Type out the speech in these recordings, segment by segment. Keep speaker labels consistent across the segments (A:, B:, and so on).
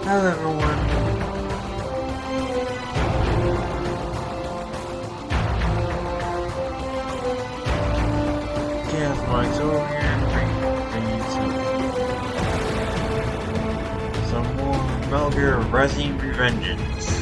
A: Hello everyone. Yes, Mike's over here and bringing some more Metal Gear Rising Revengeance.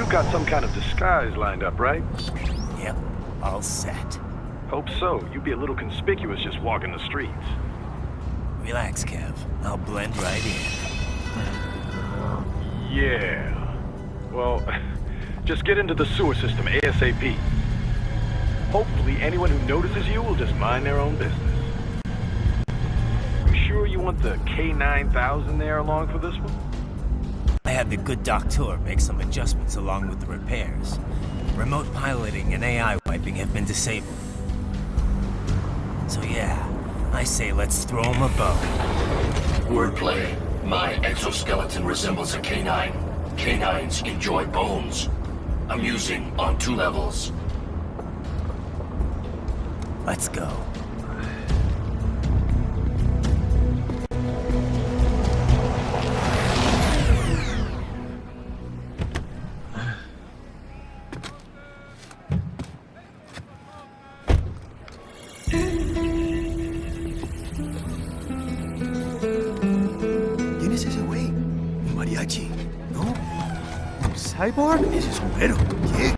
B: You've got some kind of disguise lined up, right?
C: Yep, all set.
B: Hope so. You'd be a little conspicuous just walking the streets.
C: Relax, Kev. I'll blend right in.
B: Yeah. Well, just get into the sewer system ASAP. Hopefully anyone who notices you will just mind their own business. You sure you want the K9000 there along for this one?
C: I had the good doctor make some adjustments along with the repairs. Remote piloting and AI wiping have been disabled. So yeah, I say let's throw him a bone.
D: Wordplay. My exoskeleton resembles a canine. Canines enjoy bones. Amusing on 2 levels.
C: Let's go.
E: ¿Quién es ese güey? ¿Un mariachi? ¿No? ¿Un cyborg? Ese sombrero. ¿Qué?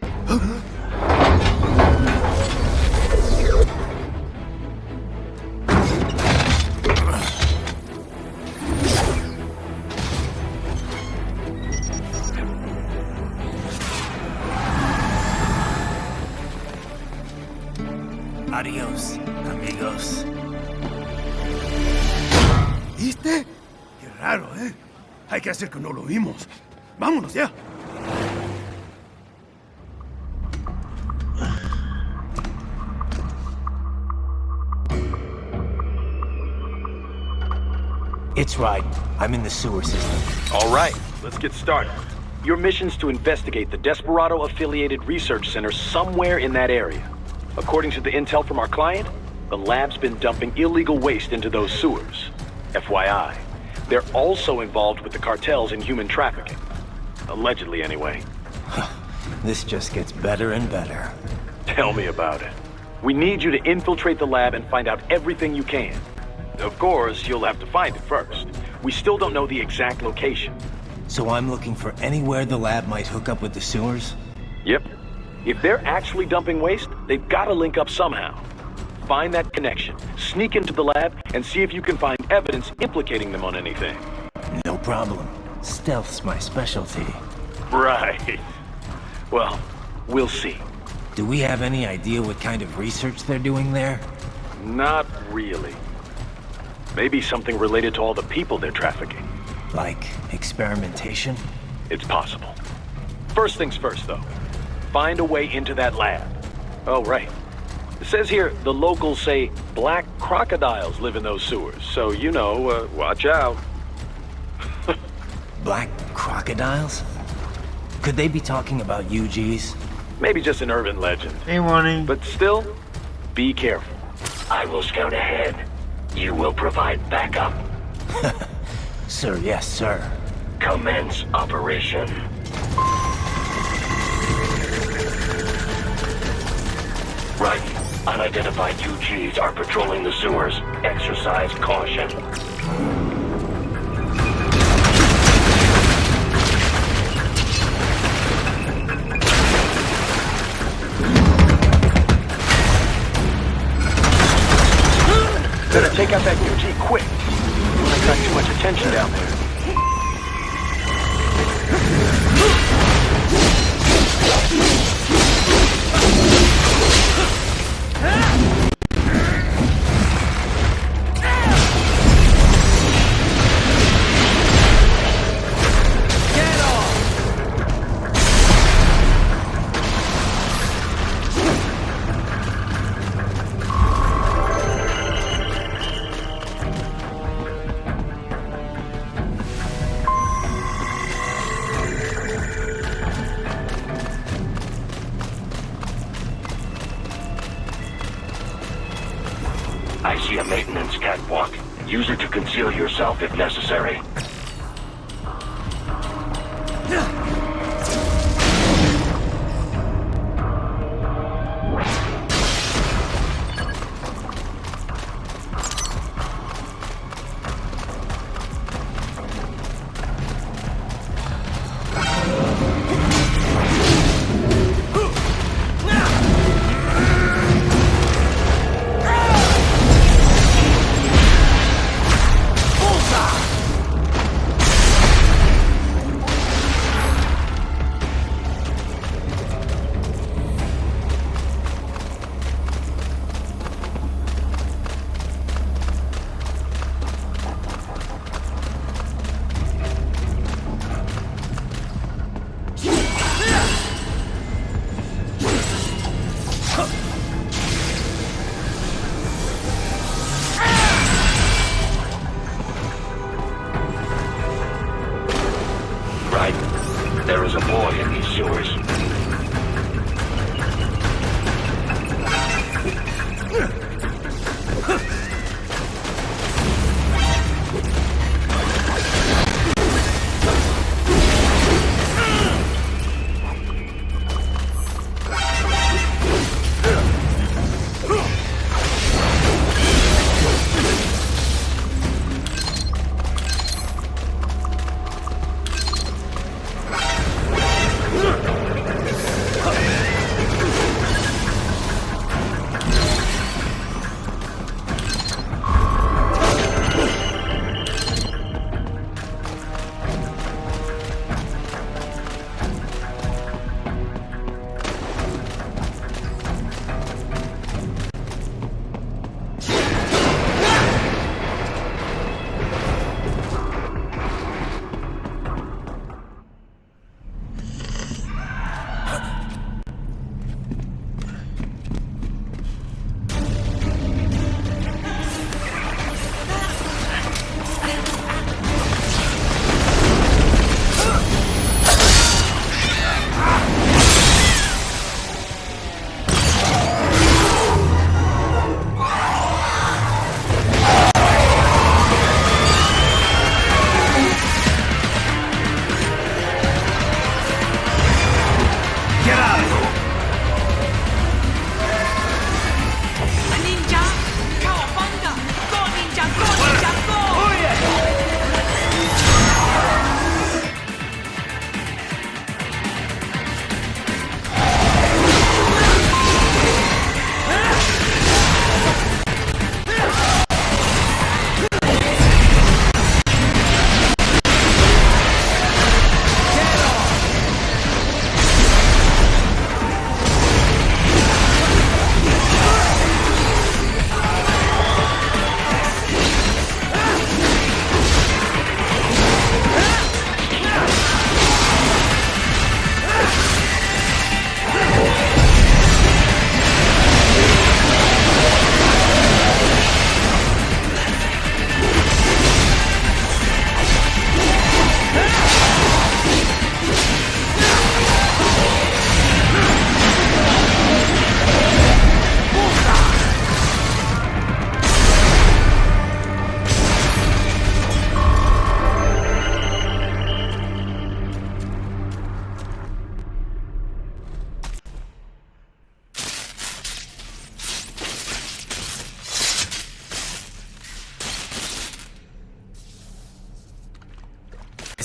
C: Adiós, amigos.
E: ¿Viste? Qué raro, ¿eh? Hay que hacer que no lo vimos. Vámonos ya.
C: It's right. I'm in the sewer system.
B: All right, let's get started. Your mission's to investigate the Desperado-affiliated research center somewhere in that area. According to the intel from our client, the lab's been dumping illegal waste into those sewers. FYI, they're also involved with the cartels in human trafficking. Allegedly, anyway.
C: This just gets better and better.
B: Tell me about it. We need you to infiltrate the lab and find out everything you can. Of course, you'll have to find it first. We still don't know the exact location.
C: So I'm looking for anywhere the lab might hook up with the sewers?
B: Yep. If they're actually dumping waste, they've got to link up somehow. Find that connection, sneak into the lab, and see if you can find evidence implicating them on anything.
C: No problem. Stealth's my specialty.
B: Right. Well, we'll see.
C: Do we have any idea what kind of research they're doing there?
B: Not really. Maybe something related to all the people they're trafficking.
C: Like experimentation?
B: It's possible. First things first, though. Find a way into that lab. Oh, right. It says here the locals say black crocodiles live in those sewers, so you know, watch out.
C: Black crocodiles? Could they be talking about UGs?
B: Maybe just an urban legend.
A: Hey, Warning.
B: But still, be careful.
D: I will scout ahead. You will provide backup.
C: Sir, yes, sir.
D: Commence operation. Right. Unidentified UGs are patrolling the sewers. Exercise caution.
B: Better take out that UG quick. I've got too much attention down there.
D: I see a maintenance catwalk. Use it to conceal yourself if necessary.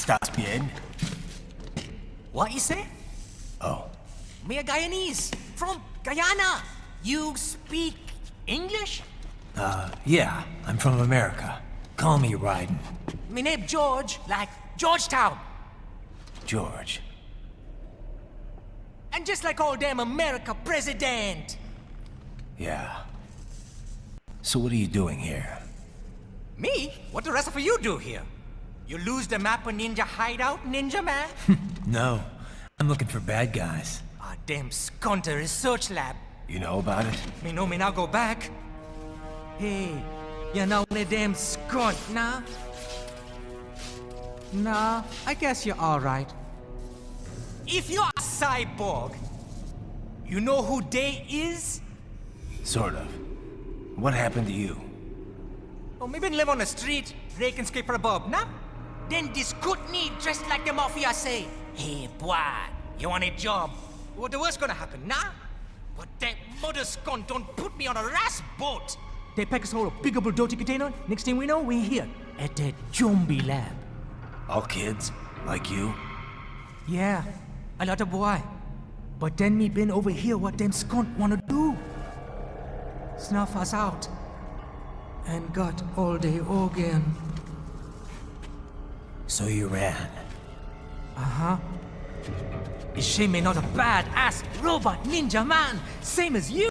C: ¿Estás bien?
F: What you say?
C: Oh,
F: Me a Guyanese, from Guyana. You speak English?
C: yeah, I'm from America. Call me Ryden.
F: Me name George, like Georgetown.
C: George.
F: And just like all damn America president.
C: Yeah. So what are you doing here?
F: Me? What the rest of you do here? You lose the map of Ninja hideout, Ninja man?
C: No, I'm looking for bad guys.
F: Ah, damn Skunter research lab.
C: You know about it?
F: Me know me now go back. Hey, you know the damn skunt, nah? Nah, I guess you're alright. If you're a cyborg, you know who they is?
C: Sort of. What happened to you?
F: Oh, me been live on the street, rake and scrape for a bob, nah? Then this good need dressed like the mafia say, hey boy, you want a job? What the worst gonna happen, nah? But that mother scunt don't put me on a ras boat. They pack us all a big old dirty container. Next thing we know, we're here at that zombie lab.
C: All kids? Like you?
F: Yeah, a lot of boy. But then me been over here what them skunt wanna do. Snuff us out. And got all the organ.
C: So you ran.
F: Uh-huh. Is she me not a bad-ass robot ninja man, same as you?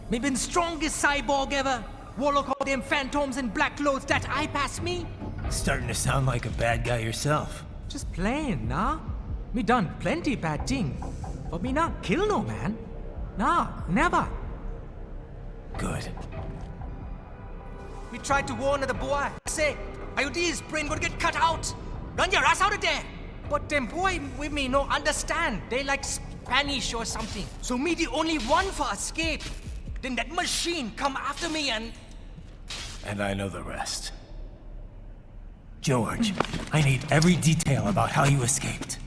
F: Me been strongest cyborg ever. Warlock all them phantoms in black clothes that eye pass me.
C: Starting to sound like a bad guy yourself.
F: Just plain, nah? Me done plenty bad thing. But me not kill no man. Nah, never.
C: Good.
F: We tried to warn the boy. Say, IOD's brain gonna get cut out. Run your ass out of there. But them boy with me no understand. They like Spanish or something. So me the only one for escape. Then that machine come after me and...
C: And I know the rest. George, I need every detail about how you escaped.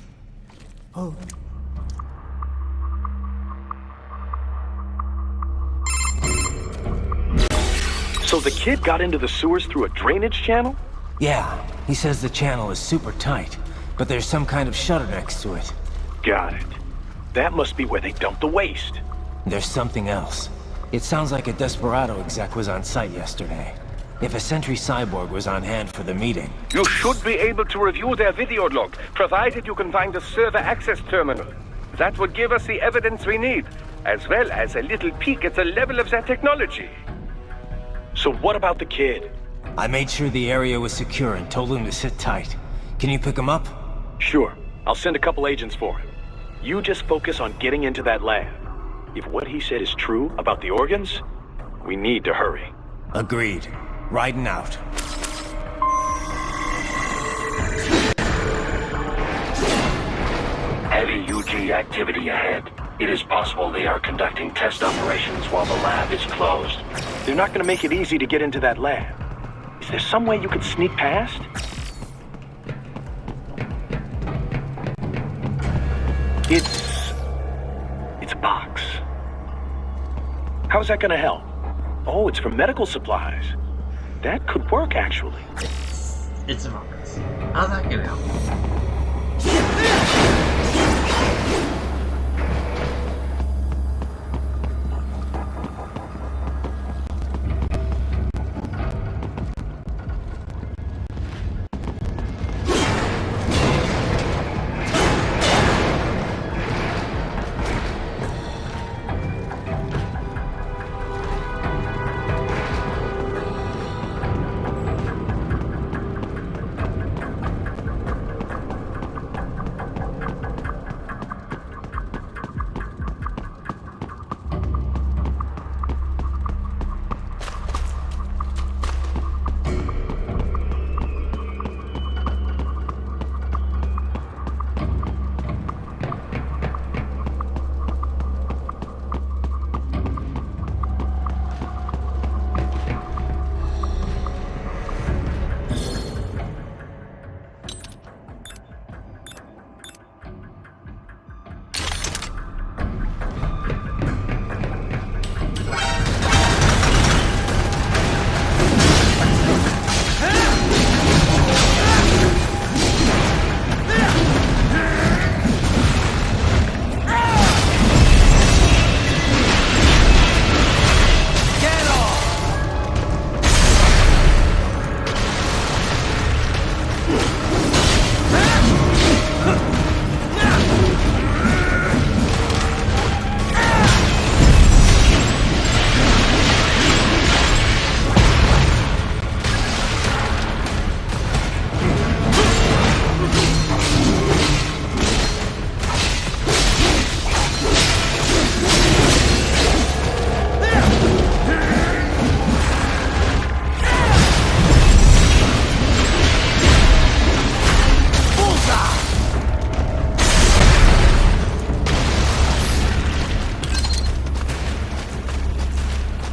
F: Oh.
B: So the kid got into the sewers through a drainage channel?
C: Yeah, he says the channel is super tight, but there's some kind of shutter next to it.
B: Got it. That must be where they dumped the waste.
C: There's something else. It sounds like a Desperado exec was on site yesterday. If a Sentry cyborg was on hand for the meeting.
G: You should be able to review their video log, provided you can find the server access terminal. That would give us the evidence we need, as well as a little peek at the level of their technology.
B: So what about the kid?
C: I made sure the area was secure and told him to sit tight. Can you pick him up?
B: Sure. I'll send a couple agents for him. You just focus on getting into that lab. If what he said is true about the organs, we need to hurry.
C: Agreed. Riding out.
D: Heavy UG activity ahead. It is possible they are conducting test operations while the lab is closed.
B: They're not gonna make it easy to get into that lab. Is there some way you could sneak past? It's a box. How's that gonna help? Oh, it's for medical supplies. That could work, actually.
A: It's a box. How's that gonna help?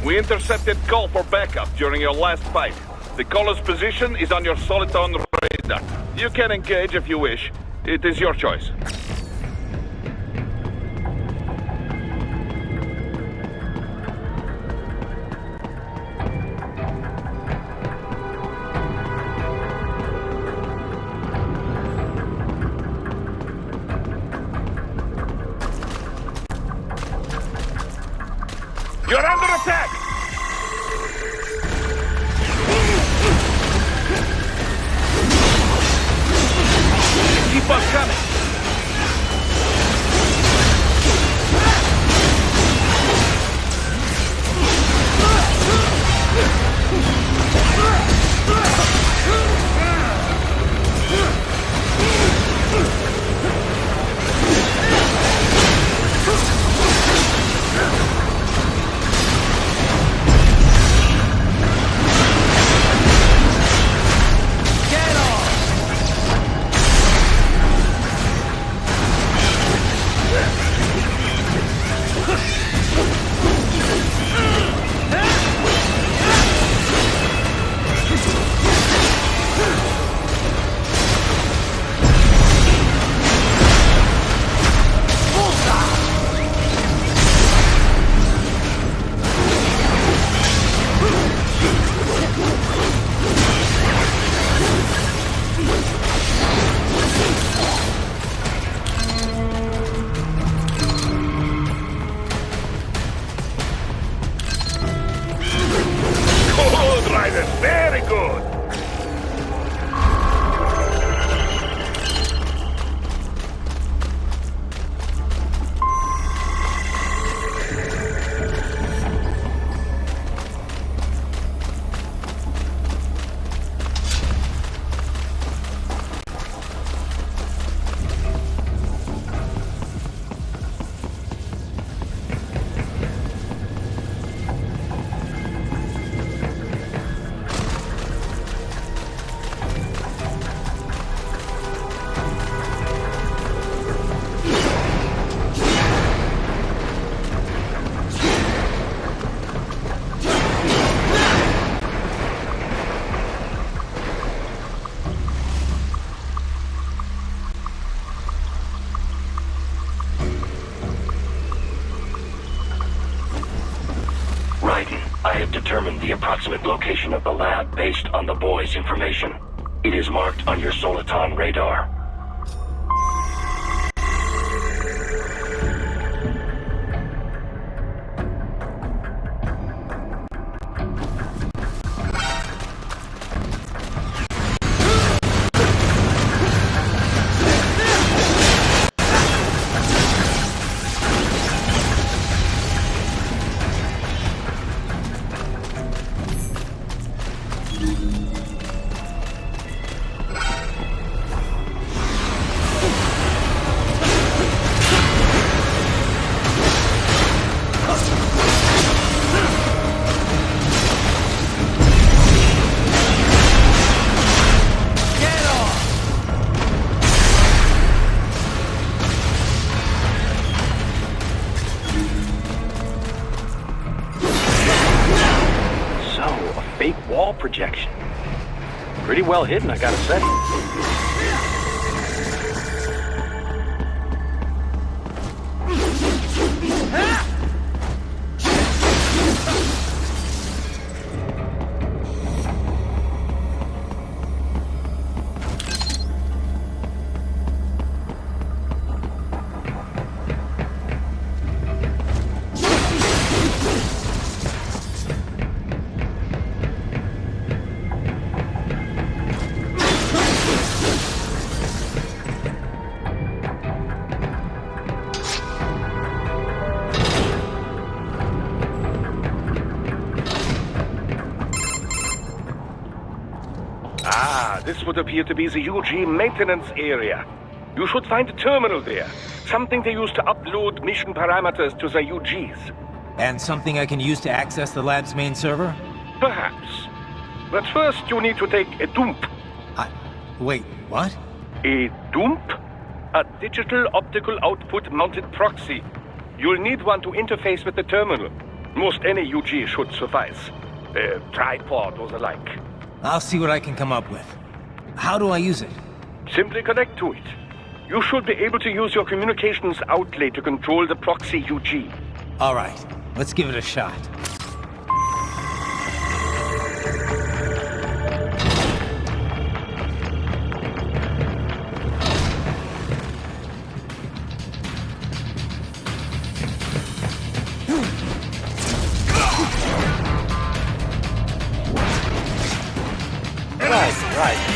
G: We intercepted call for backup during your last fight. The caller's position is on your Soliton radar. You can engage if you wish. It is your choice. You're under attack! Keep on coming! Good, Raiden. Very good.
D: I have determined the approximate location of the lab based on the boy's information. It is marked on your Soliton radar.
B: Wall projection. Pretty well hidden, I gotta say.
G: This would appear to be the UG maintenance area. You should find a terminal there. Something they use to upload mission parameters to the UGs.
C: And something I can use to access the lab's main server?
G: Perhaps. But first you need to take a dump.
C: Wait, what?
G: A dump? A digital optical output mounted proxy. You'll need one to interface with the terminal. Most any UG should suffice. A tripod or the like.
C: I'll see what I can come up with. How do I use it?
G: Simply connect to it. You should be able to use your communications outlet to control the proxy UG.
C: All right, let's give it a shot.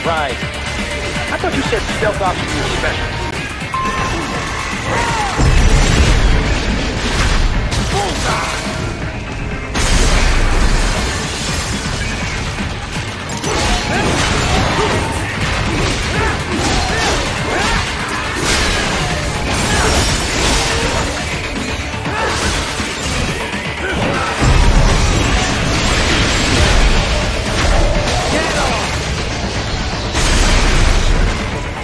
B: Right. I thought you said stealth ops were your specialty.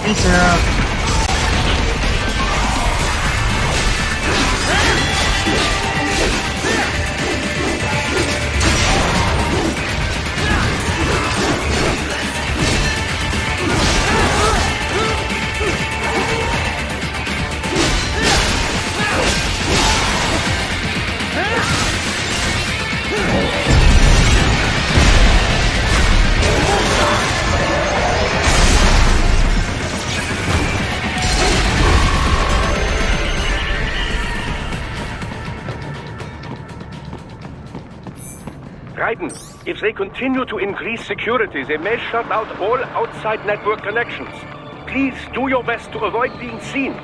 A: Peace out.
G: Raiden, if they continue to increase security, they may shut out all outside network connections. Please do your best to avoid being seen.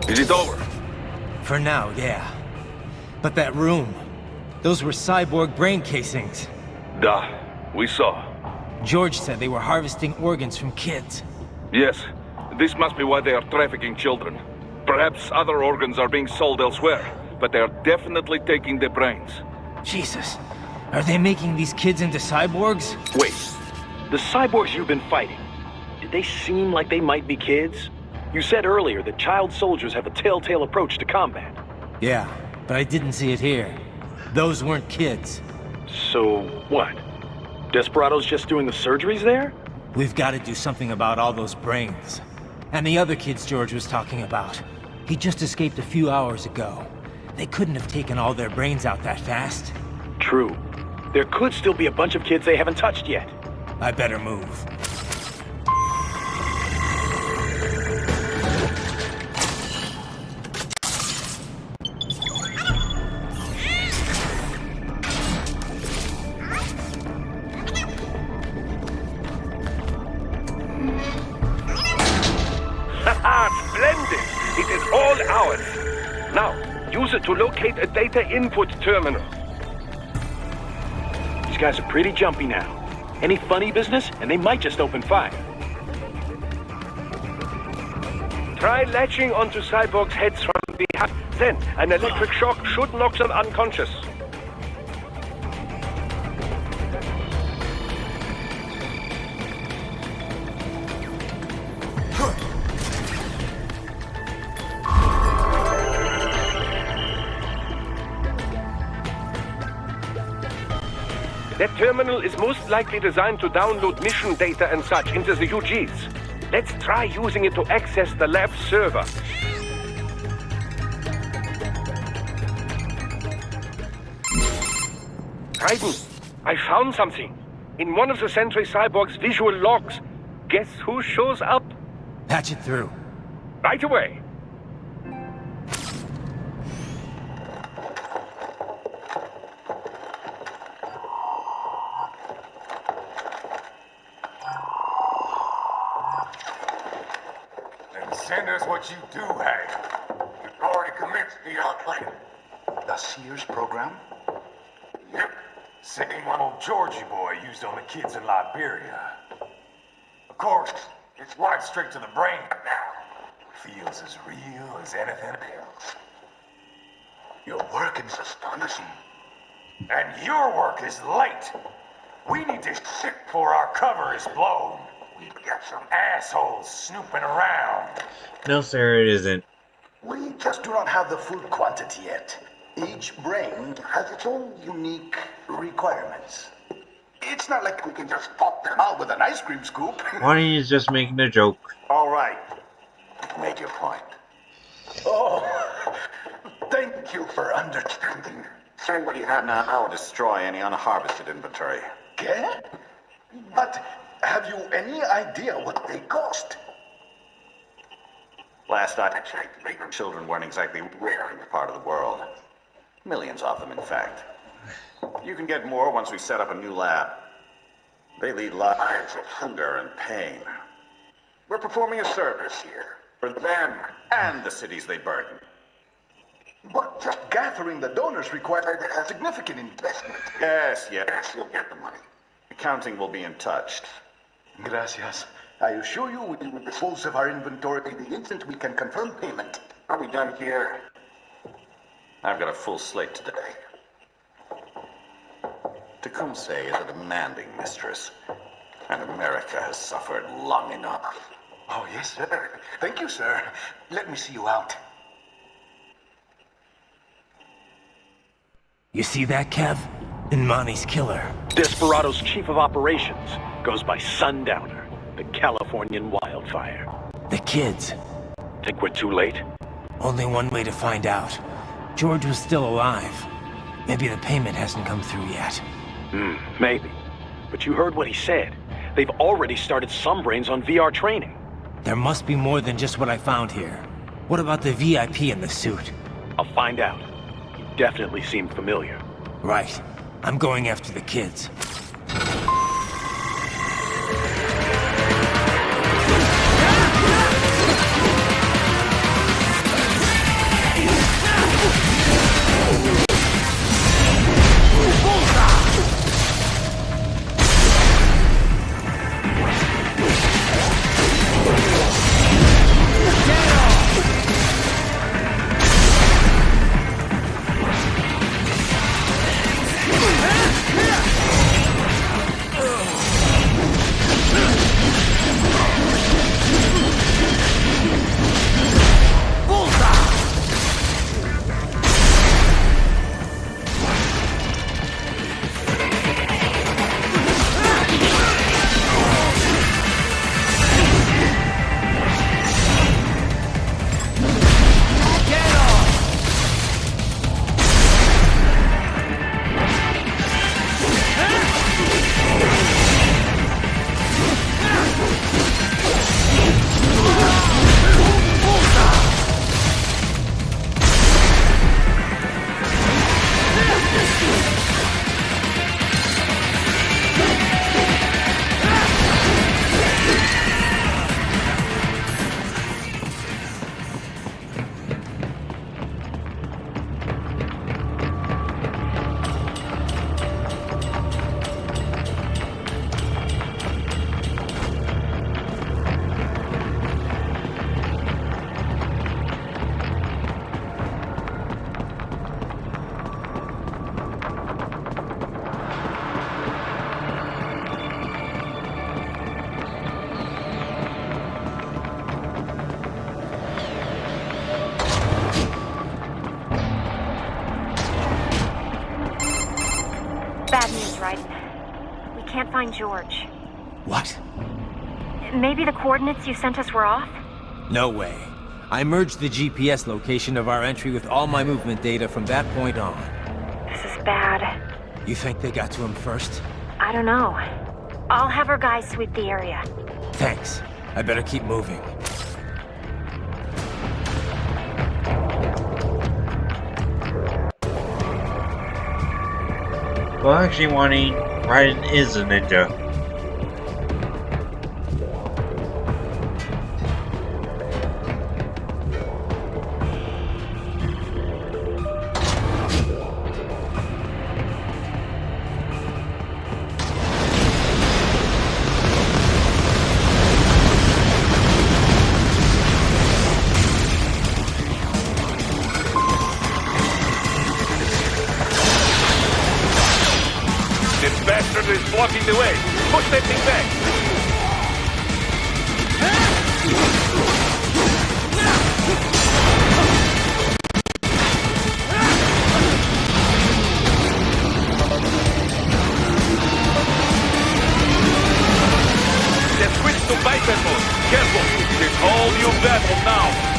G: Is it over?
C: For now, yeah. But that room, those were cyborg brain casings.
G: Duh. We saw.
C: George said they were harvesting organs from kids.
G: Yes. This must be why they are trafficking children. Perhaps other organs are being sold elsewhere, but they are definitely taking the brains.
C: Jesus, are they making these kids into cyborgs?
B: Wait, the cyborgs you've been fighting, did they seem like they might be kids? You said earlier that child soldiers have a telltale approach to combat.
C: Yeah, but I didn't see it here. Those weren't kids.
B: So, what? Desperado's just doing the surgeries there?
C: We've got to do something about all those brains. And the other kids George was talking about. He just escaped a few hours ago. They couldn't have taken all their brains out that fast.
B: True. There could still be a bunch of kids they haven't touched yet.
C: I better move.
G: Splendid! It is all ours. Now, use it to locate a data input terminal.
B: These guys are pretty jumpy now. Any funny business, and they might just open fire.
G: Try latching onto Cyborg's heads from behind. Then, an electric shock should knock them unconscious. That terminal is most likely designed to download mission data and such into the UGs. Let's try using it to access the lab server. Raiden, I found something. In one of the Sentry Cyborg's visual logs. Guess who shows up?
C: Patch it through.
G: Right away.
H: Send us what you do have. You've already commenced the outplay.
I: The Sears program?
H: Yep. Same one old Georgie boy used on the kids in Liberia. Of course, it's right straight to the brain now. Feels as real as anything else.
I: Your work is astonishing.
H: And your work is late. We need this shit before our cover is blown. We've got some assholes snooping around.
A: No, sir, it isn't.
I: We just do not have the full quantity yet. Each brain has its own unique requirements. It's not like we can just pop them out with an ice cream scoop.
A: Why don't you just making a joke?
I: All right. Make your point. Oh, thank you for understanding.
J: Say what you have now. I'll destroy any unharvested inventory.
I: Okay? But have you any idea what they cost?
J: Last I checked, children weren't exactly rare in this part of the world. Millions of them, in fact. You can get more once we set up a new lab. They lead lives of hunger and pain. We're performing a service here for them and the cities they burden.
I: But just gathering the donors required a significant investment.
J: Yes, you'll get the money. Accounting will be in touch.
I: Gracias. I assure you we will dispose of our inventory the instant we can confirm payment.
J: Are we done here? I've got a full slate today. Tecumseh is a demanding mistress, and America has suffered long enough.
I: Oh, yes, sir. Thank you, sir. Let me see you out.
C: You see that, Kev? Inmani's killer.
B: Desperado's chief of operations goes by Sundowner, the Californian wildfire.
C: The kids.
B: Think we're too late?
C: Only one way to find out. George was still alive. Maybe the payment hasn't come through yet.
B: Maybe. But you heard what he said. They've already started some brains on VR training.
C: There must be more than just what I found here. What about the VIP in the suit?
B: I'll find out. You definitely seem familiar.
C: Right. I'm going after the kids.
K: find George.
C: What?
K: Maybe the coordinates you sent us were off?
C: No way. I merged the GPS location of our entry with all my movement data from that point on.
K: This is bad.
C: You think they got to him first?
K: I don't know. I'll have our guys sweep the area.
C: Thanks. I better keep moving.
A: Well, actually, wanting Raiden is a ninja.
G: Is blocking the way. Push that thing back. They've switched to biped mode. Careful. It's all new battle now.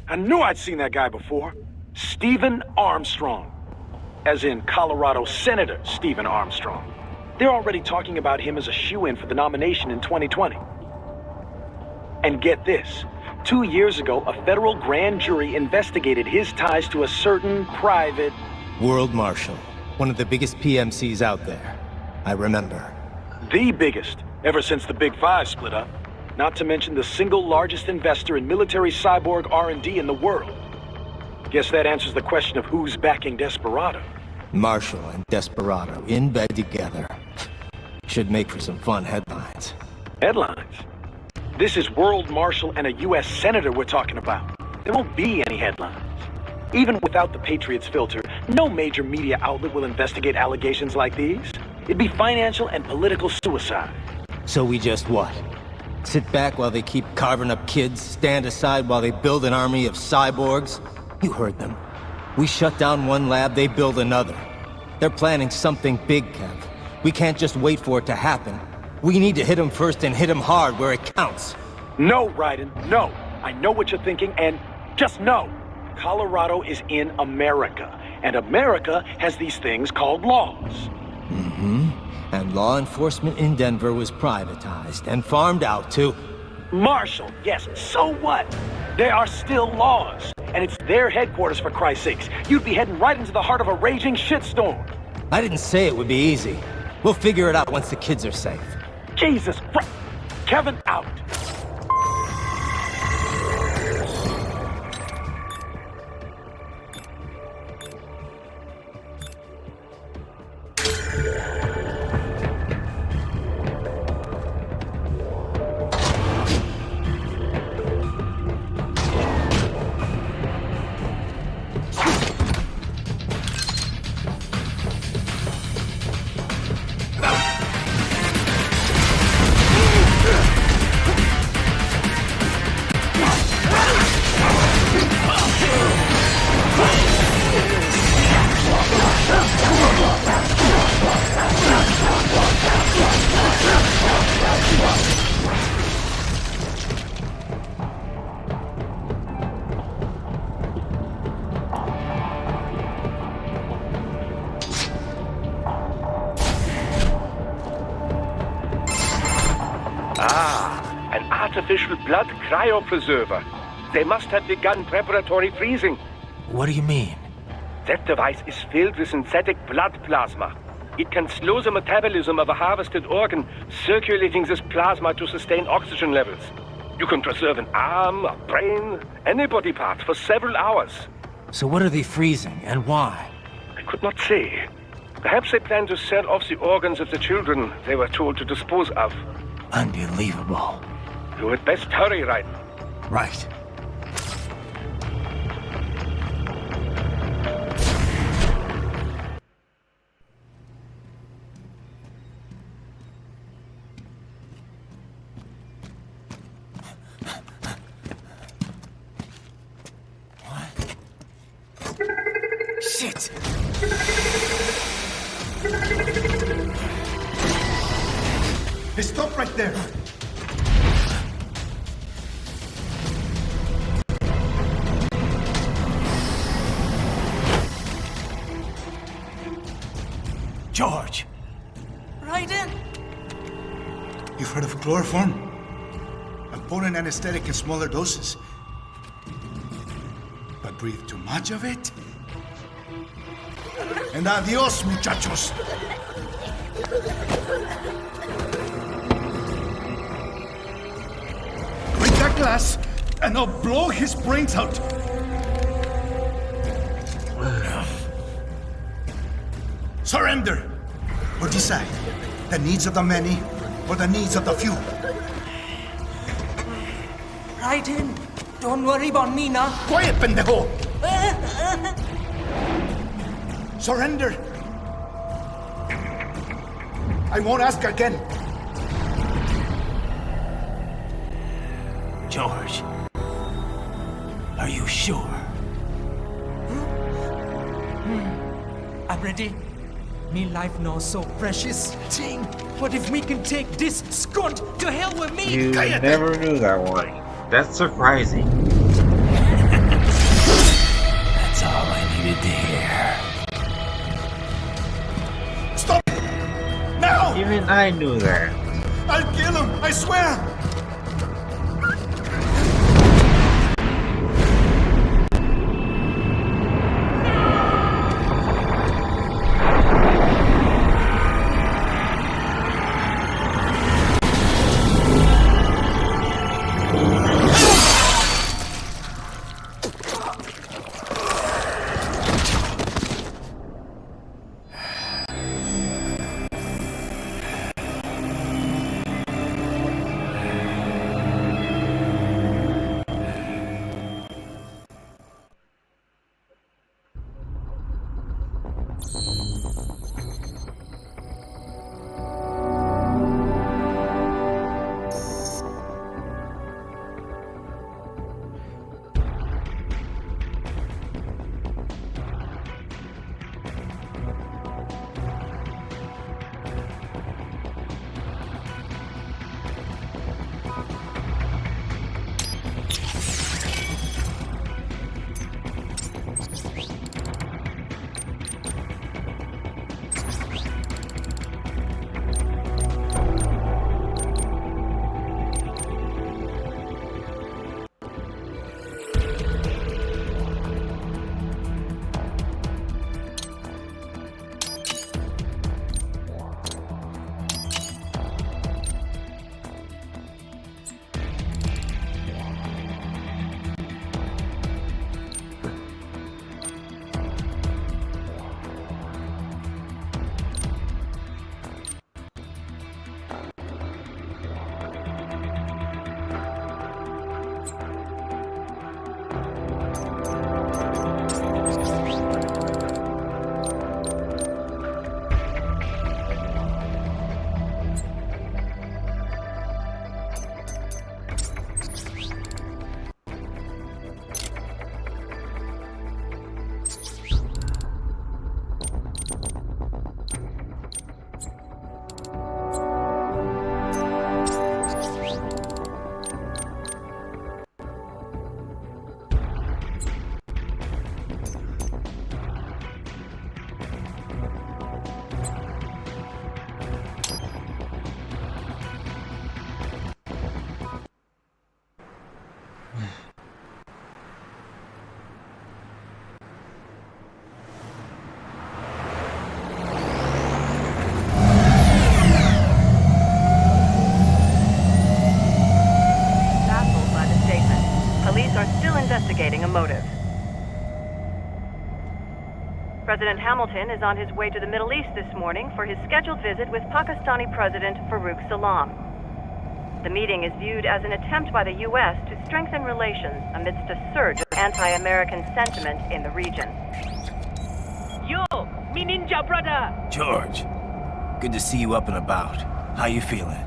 B: I knew I'd seen that guy before. Stephen Armstrong. As in Colorado Senator Stephen Armstrong. They're already talking about him as a shoo-in for the nomination in 2020. And get this. 2 years ago, a federal grand jury investigated his ties to a certain private...
C: World Marshal. One of the biggest PMCs out there. I remember.
B: The biggest, ever since the Big Five split up. Not to mention the single largest investor in military cyborg R&D in the world. Guess that answers the question of who's backing Desperado.
C: Marshall and Desperado in bed together. Should make for some fun headlines.
B: Headlines? This is World Marshal and a U.S. Senator we're talking about. There won't be any headlines. Even without the Patriots filter, no major media outlet will investigate allegations like these. It'd be financial and political suicide.
C: So we just what? Sit back while they keep carving up kids, stand aside while they build an army of cyborgs? You heard them. We shut down one lab, they build another. They're planning something big, Kev. We can't just wait for it to happen. We need to hit them first and hit them hard where it counts.
B: No, Raiden, no. I know what you're thinking, and just know. Colorado is in America, and America has these things called laws.
C: Mm-hmm. And law enforcement in Denver was privatized and farmed out to...
B: Marshall, yes, so what? There are still laws, and it's their headquarters for Christ's sakes. You'd be heading right into the heart of a raging shitstorm.
C: I didn't say it would be easy. We'll figure it out once the kids are safe.
B: Jesus Christ! Kevin out!
G: An artificial blood cryopreserver. They must have begun preparatory freezing.
C: What do you mean?
G: That device is filled with synthetic blood plasma. It can slow the metabolism of a harvested organ, circulating this plasma to sustain oxygen levels. You can preserve an arm, a brain, any body part for several hours.
C: So what are they freezing, and why?
G: I could not say. Perhaps they plan to sell off the organs of the children they were told to dispose of.
C: Unbelievable.
G: You had best hurry, Raiden.
C: Right.
E: Shit! Hey, stop right there! George!
F: Raiden!
E: You've heard of chloroform? A potent anesthetic in smaller doses. But breathe too much of it? And adios, muchachos! Break that glass, and I'll blow his brains out! Surrender! Or decide, the needs of the many, or the needs of the few.
F: Raiden, don't worry about me now.
E: Quiet, pendejo! Surrender! I won't ask again.
C: George, are you sure?
F: I'm ready. Me life now so precious. Ting, what if we can take this skunt to hell with me?
A: You never knew that one. That's surprising.
C: That's all I needed to hear.
E: Stop! Now!
A: Even I knew that.
E: I'll kill him, I swear!
L: Investigating a motive. President Hamilton is on his way to the Middle East this morning for his scheduled visit with Pakistani President Farouk Salam. The meeting is viewed as an attempt by the U.S. to strengthen relations amidst a surge of anti-American sentiment in the region.
M: Yo, me ninja brother!
C: George, good to see you up and about. How you feeling?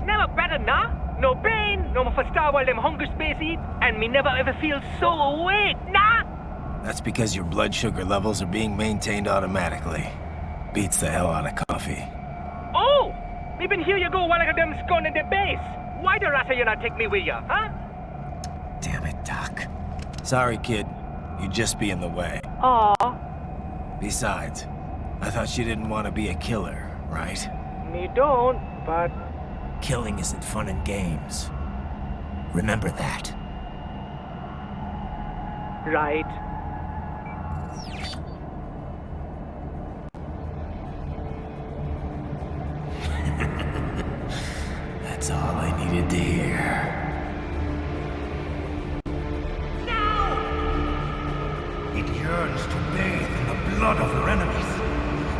M: Never better, nah? No pain, no more fasta while them hunger space eat, and me never ever feel so awake, nah?
C: That's because your blood sugar levels are being maintained automatically. Beats the hell out of coffee.
M: Oh! Me been here you go while I got them scone in the base. Why the rasa you not take me with ya, huh?
C: Damn it, Doc. Sorry, kid. You'd just be in the way.
M: Aw.
C: Besides, I thought you didn't want to be a killer, right?
M: Me don't, but...
C: Killing isn't fun and games. Remember that.
M: Right.
C: That's all I needed to hear.
E: It yearns to bathe in the blood of your enemies,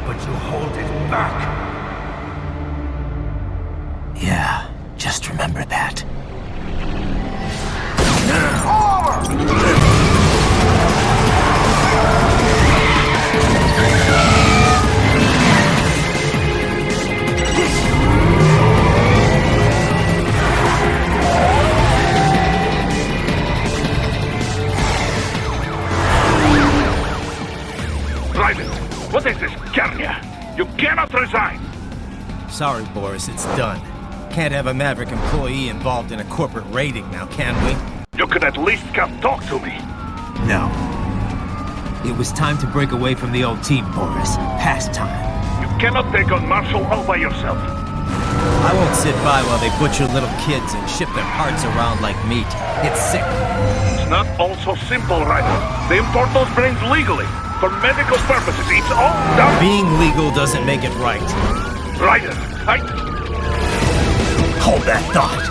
E: but you hold it back.
C: Yeah, just remember that.
G: Private, what is this, Garnia? You cannot resign!
C: Sorry, Boris, it's done. Can't have a Maverick employee involved in a corporate raiding now, can we?
G: You could at least come talk to me.
C: No. It was time to break away from the old team, Boris. Past time.
G: You cannot take on Marshall all by yourself.
C: I won't sit by while they butcher little kids and ship their parts around like meat. It's sick.
G: It's not all so simple, Ryder. They import those brains legally. For medical purposes, it's all done.
C: Being legal doesn't make it right.
G: Ryder,
C: Hold that thought.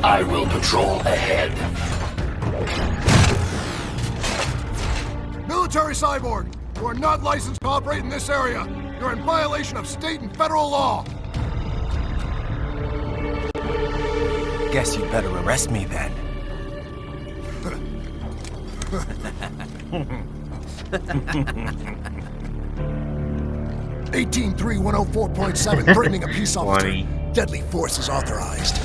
D: I will patrol ahead.
N: Military cyborg, you are not licensed to operate in this area. You're in violation of state and federal law.
C: Guess you better arrest me then.
N: 18.3.104.7, threatening a peace officer. Deadly force is authorized.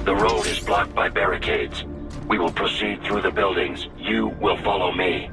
D: The road is blocked by barricades. We will proceed through the buildings. You will follow me.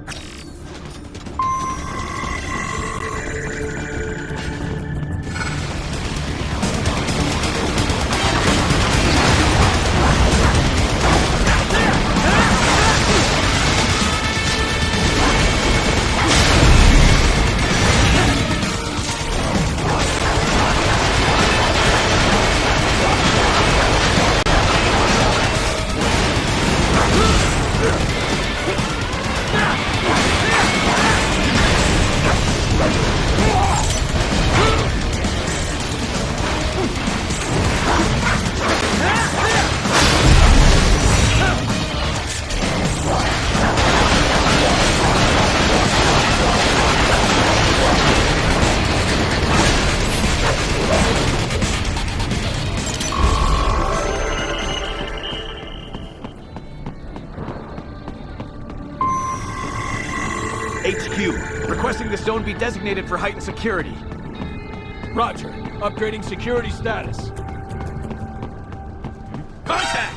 O: HQ, requesting the zone be designated for heightened security.
P: Roger. Upgrading security status.
O: Contact!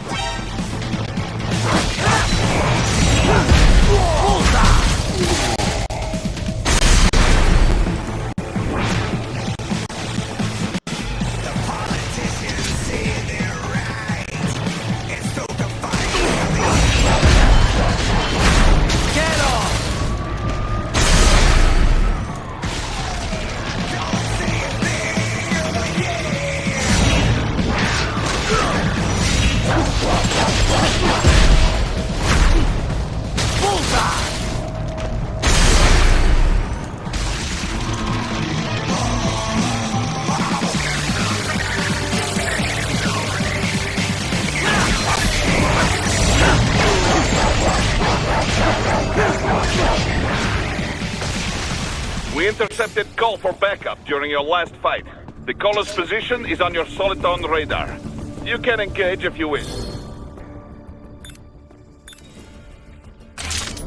Q: We intercepted call for backup during your last fight. The caller's position is on your Soliton radar. You can engage if you wish.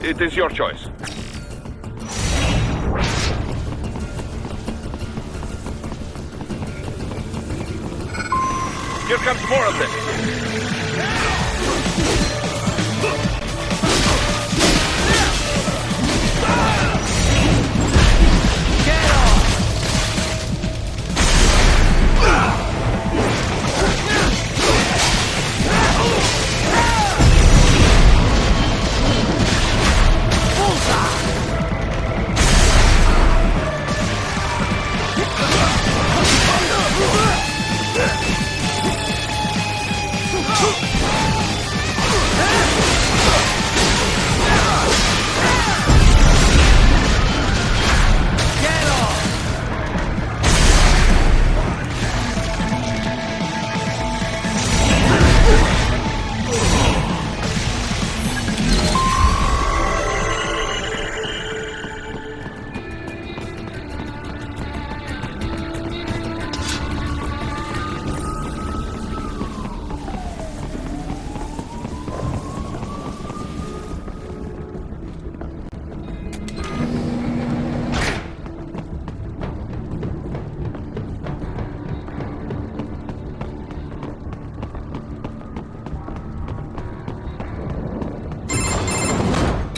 Q: It is your choice. Here comes more of this.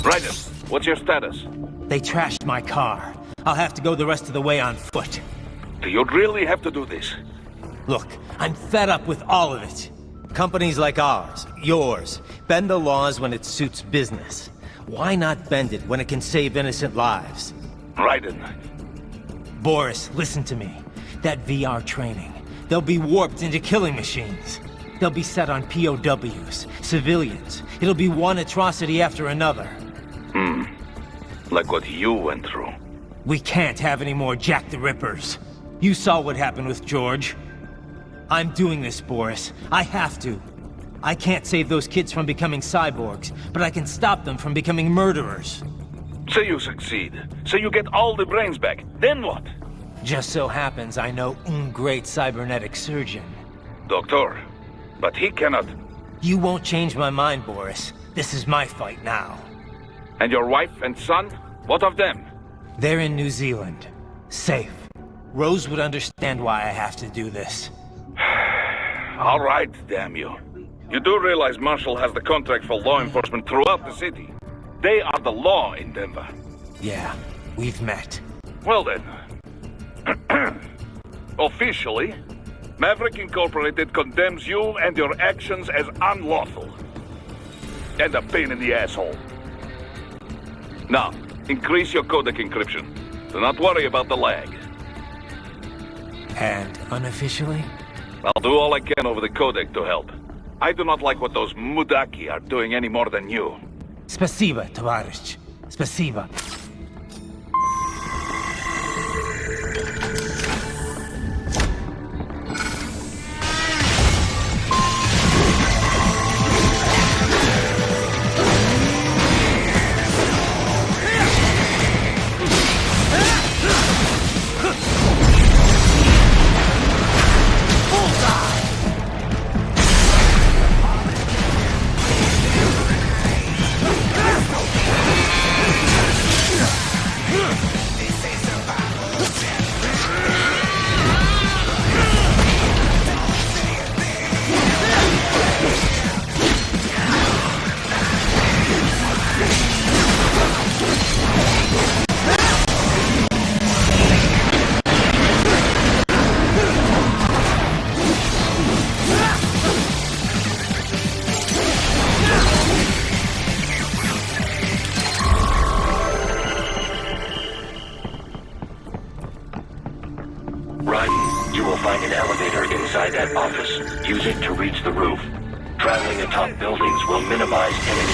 Q: Raiden, what's your status?
C: They trashed my car. I'll have to go the rest of the way on foot.
Q: Do you really have to do this?
C: Look, I'm fed up with all of it. Companies like ours, yours, bend the laws when it suits business. Why not bend it when it can save innocent lives?
Q: Raiden.
C: Boris, listen to me. That VR training, they'll be warped into killing machines. They'll be set on POWs, civilians. It'll be one atrocity after another.
Q: Like what you went through.
C: We can't have any more Jack the Rippers. You saw what happened with George. I'm doing this, Boris. I have to. I can't save those kids from becoming cyborgs, but I can stop them from becoming murderers.
Q: So you succeed. So you get all the brains back. Then what?
C: Just so happens I know un great cybernetic surgeon.
Q: Doctor. But he cannot...
C: You won't change my mind, Boris. This is my fight now.
Q: And your wife and son? What of them?
C: They're in New Zealand. Safe. Rose would understand why I have to do this.
Q: All right, damn you. You do realize Marshall has the contract for law enforcement throughout the city. They are the law in Denver.
C: Yeah, we've met.
Q: Well then. Officially, Maverick Incorporated condemns you and your actions as unlawful. And a pain in the asshole. Now, increase your codec encryption. Do not worry about the lag.
C: And unofficially?
Q: I'll do all I can over the codec to help. I do not like what those Mudaki are doing any more than you.
C: Spasiba, Tavarish. Spasiba.
D: Use it to reach the roof. Traveling atop buildings will minimize enemy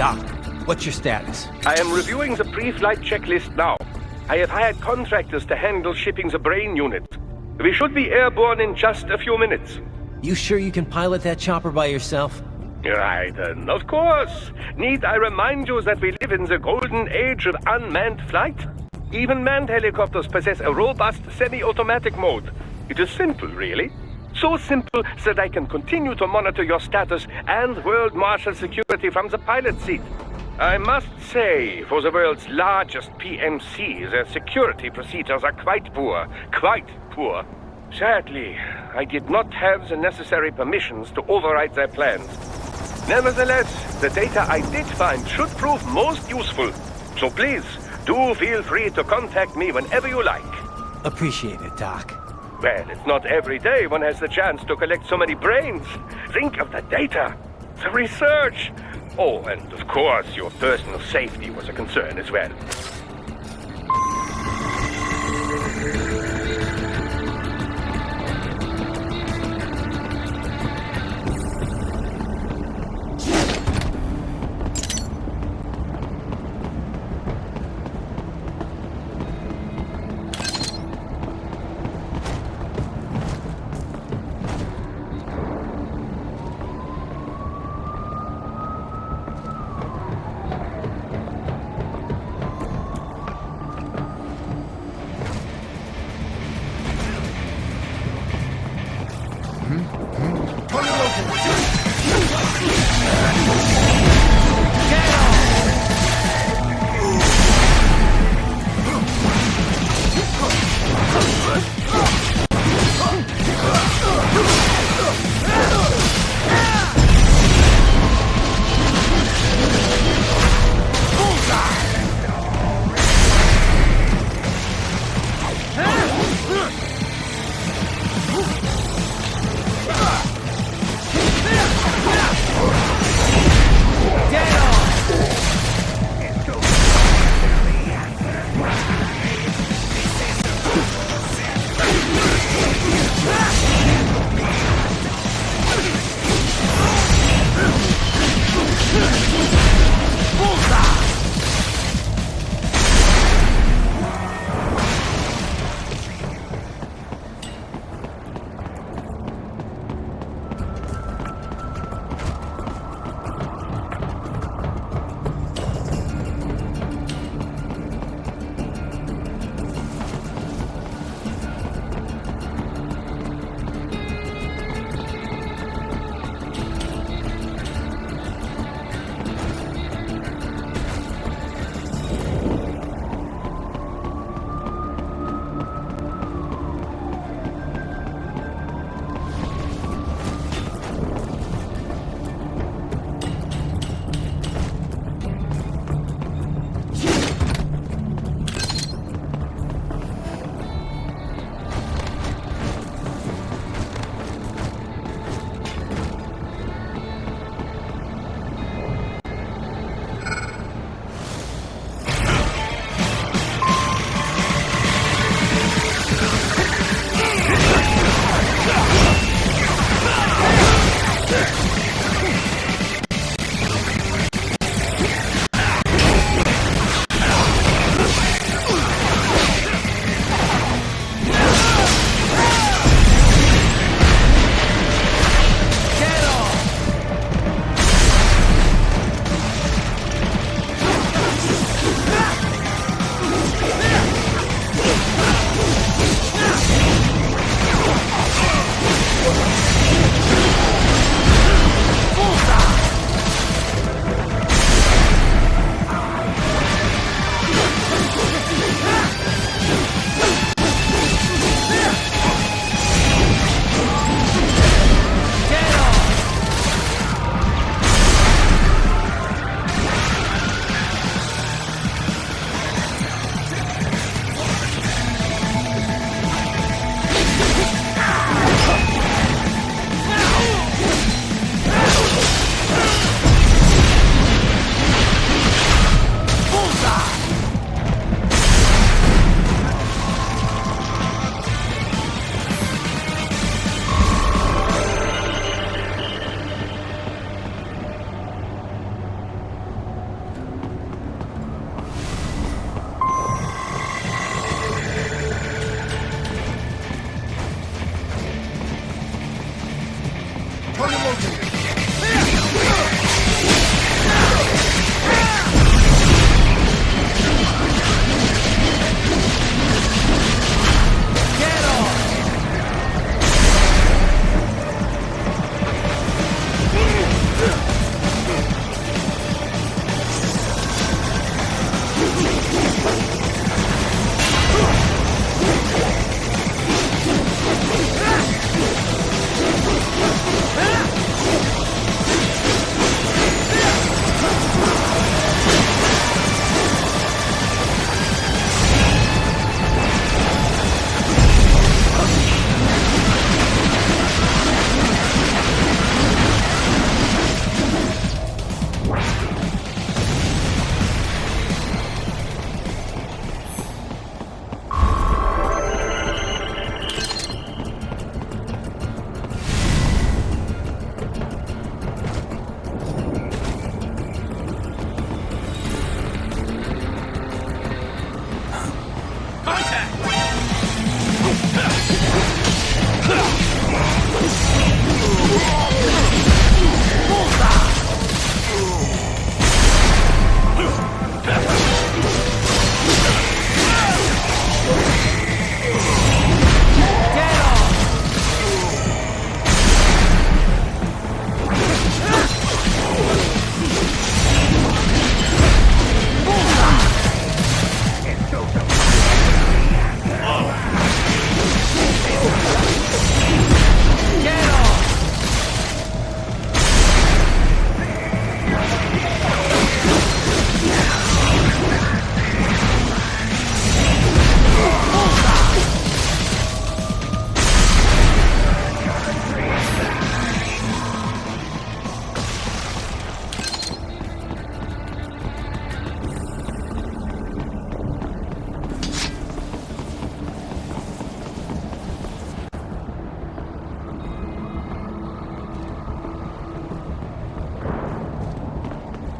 C: Doc, what's your status?
G: I am reviewing the pre-flight checklist now. I have hired contractors to handle shipping the brain unit. We should be airborne in just a few minutes.
C: You sure you can pilot that chopper by yourself?
G: Right, of course. Need I remind you that we live in the golden age of unmanned flight? Even manned helicopters possess a robust semi-automatic mode. It is simple, really. So simple that I can continue to monitor your status and world marshal security from the pilot seat. I must say, for the world's largest PMC, their security procedures are quite poor. Quite poor. Sadly, I did not have the necessary permissions to override their plans. Nevertheless, the data I did find should prove most useful. So please, do feel free to contact me whenever you like.
C: Appreciate it, Doc.
G: Well, it's not every day one has the chance to collect so many brains. Think of the data, the research. Oh, and of course, your personal safety was a concern as well.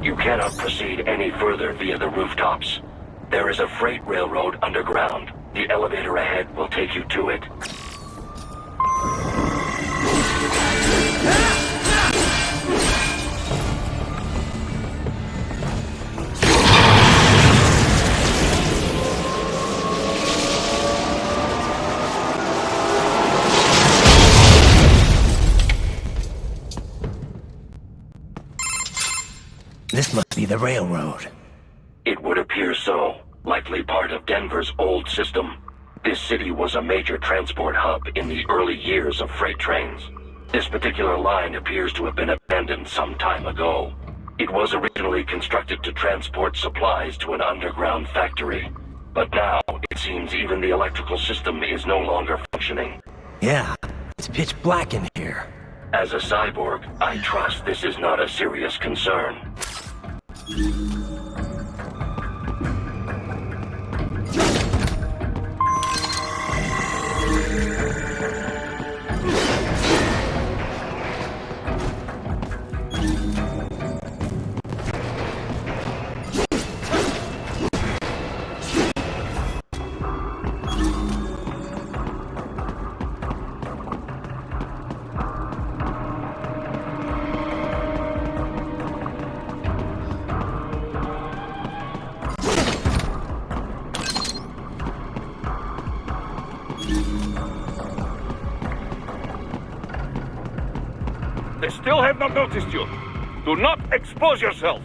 D: You cannot proceed any further via the rooftops. There is a freight railroad underground. The elevator ahead will take you to it.
C: This must be the railroad.
D: It would appear so. Likely part of Denver's old system. This city was a major transport hub in the early years of freight trains. This particular line appears to have been abandoned some time ago. It was originally constructed to transport supplies to an underground factory. But now, it seems even the electrical system is no longer functioning.
C: Yeah, it's pitch black in here.
D: As a cyborg, I trust this is not a serious concern.
Q: They still have not noticed you. Do not expose yourself.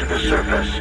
D: to the surface.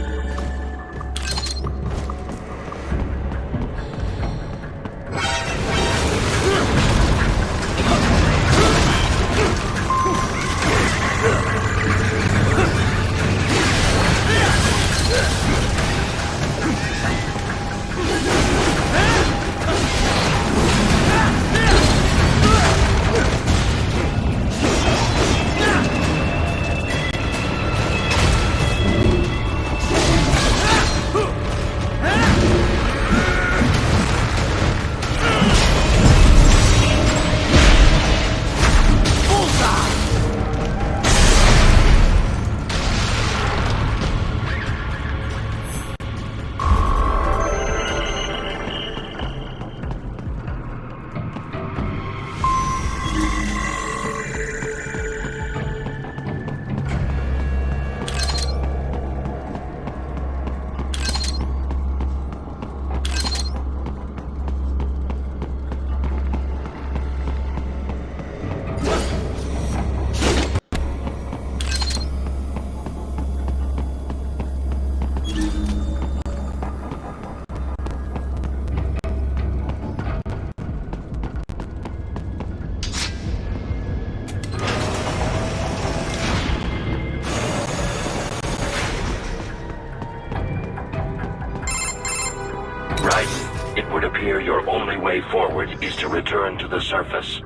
D: It would appear your only way forward is to return to the surface.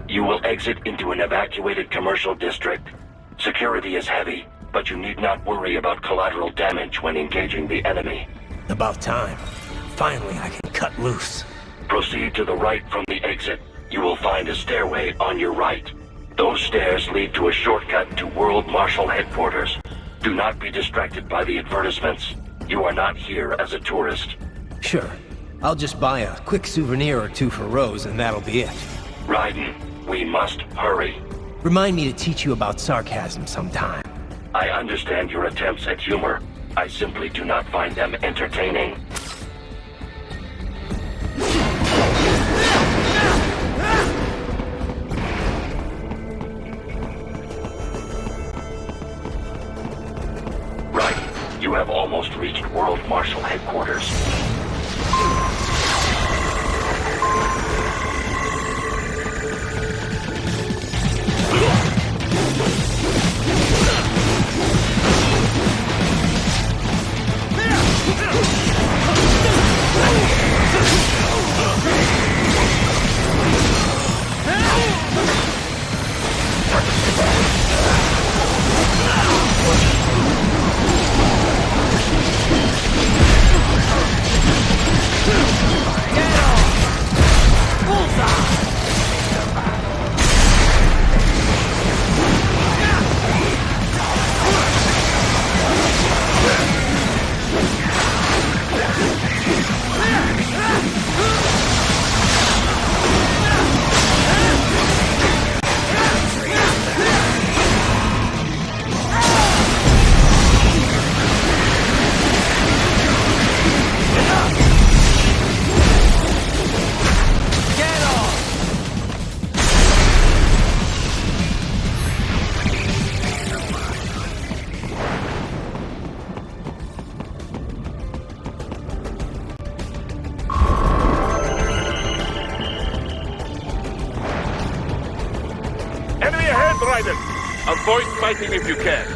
D: You will exit into an evacuated commercial district. Security is heavy, but you need not worry about collateral damage when engaging the enemy.
C: About time. Finally, I can cut loose.
D: Proceed to the right from the exit. You will find a stairway on your right. Those stairs lead to a shortcut to World Marshal Headquarters. Do not be distracted by the advertisements. You are not here as a tourist.
C: Sure. I'll just buy a quick souvenir or two for Rose, and that'll be it.
D: Raiden, we must hurry.
C: Remind me to teach you about sarcasm sometime.
D: I understand your attempts at humor. I simply do not find them entertaining. Right, you have almost reached World Marshal Headquarters.
Q: Avoid fighting if you can.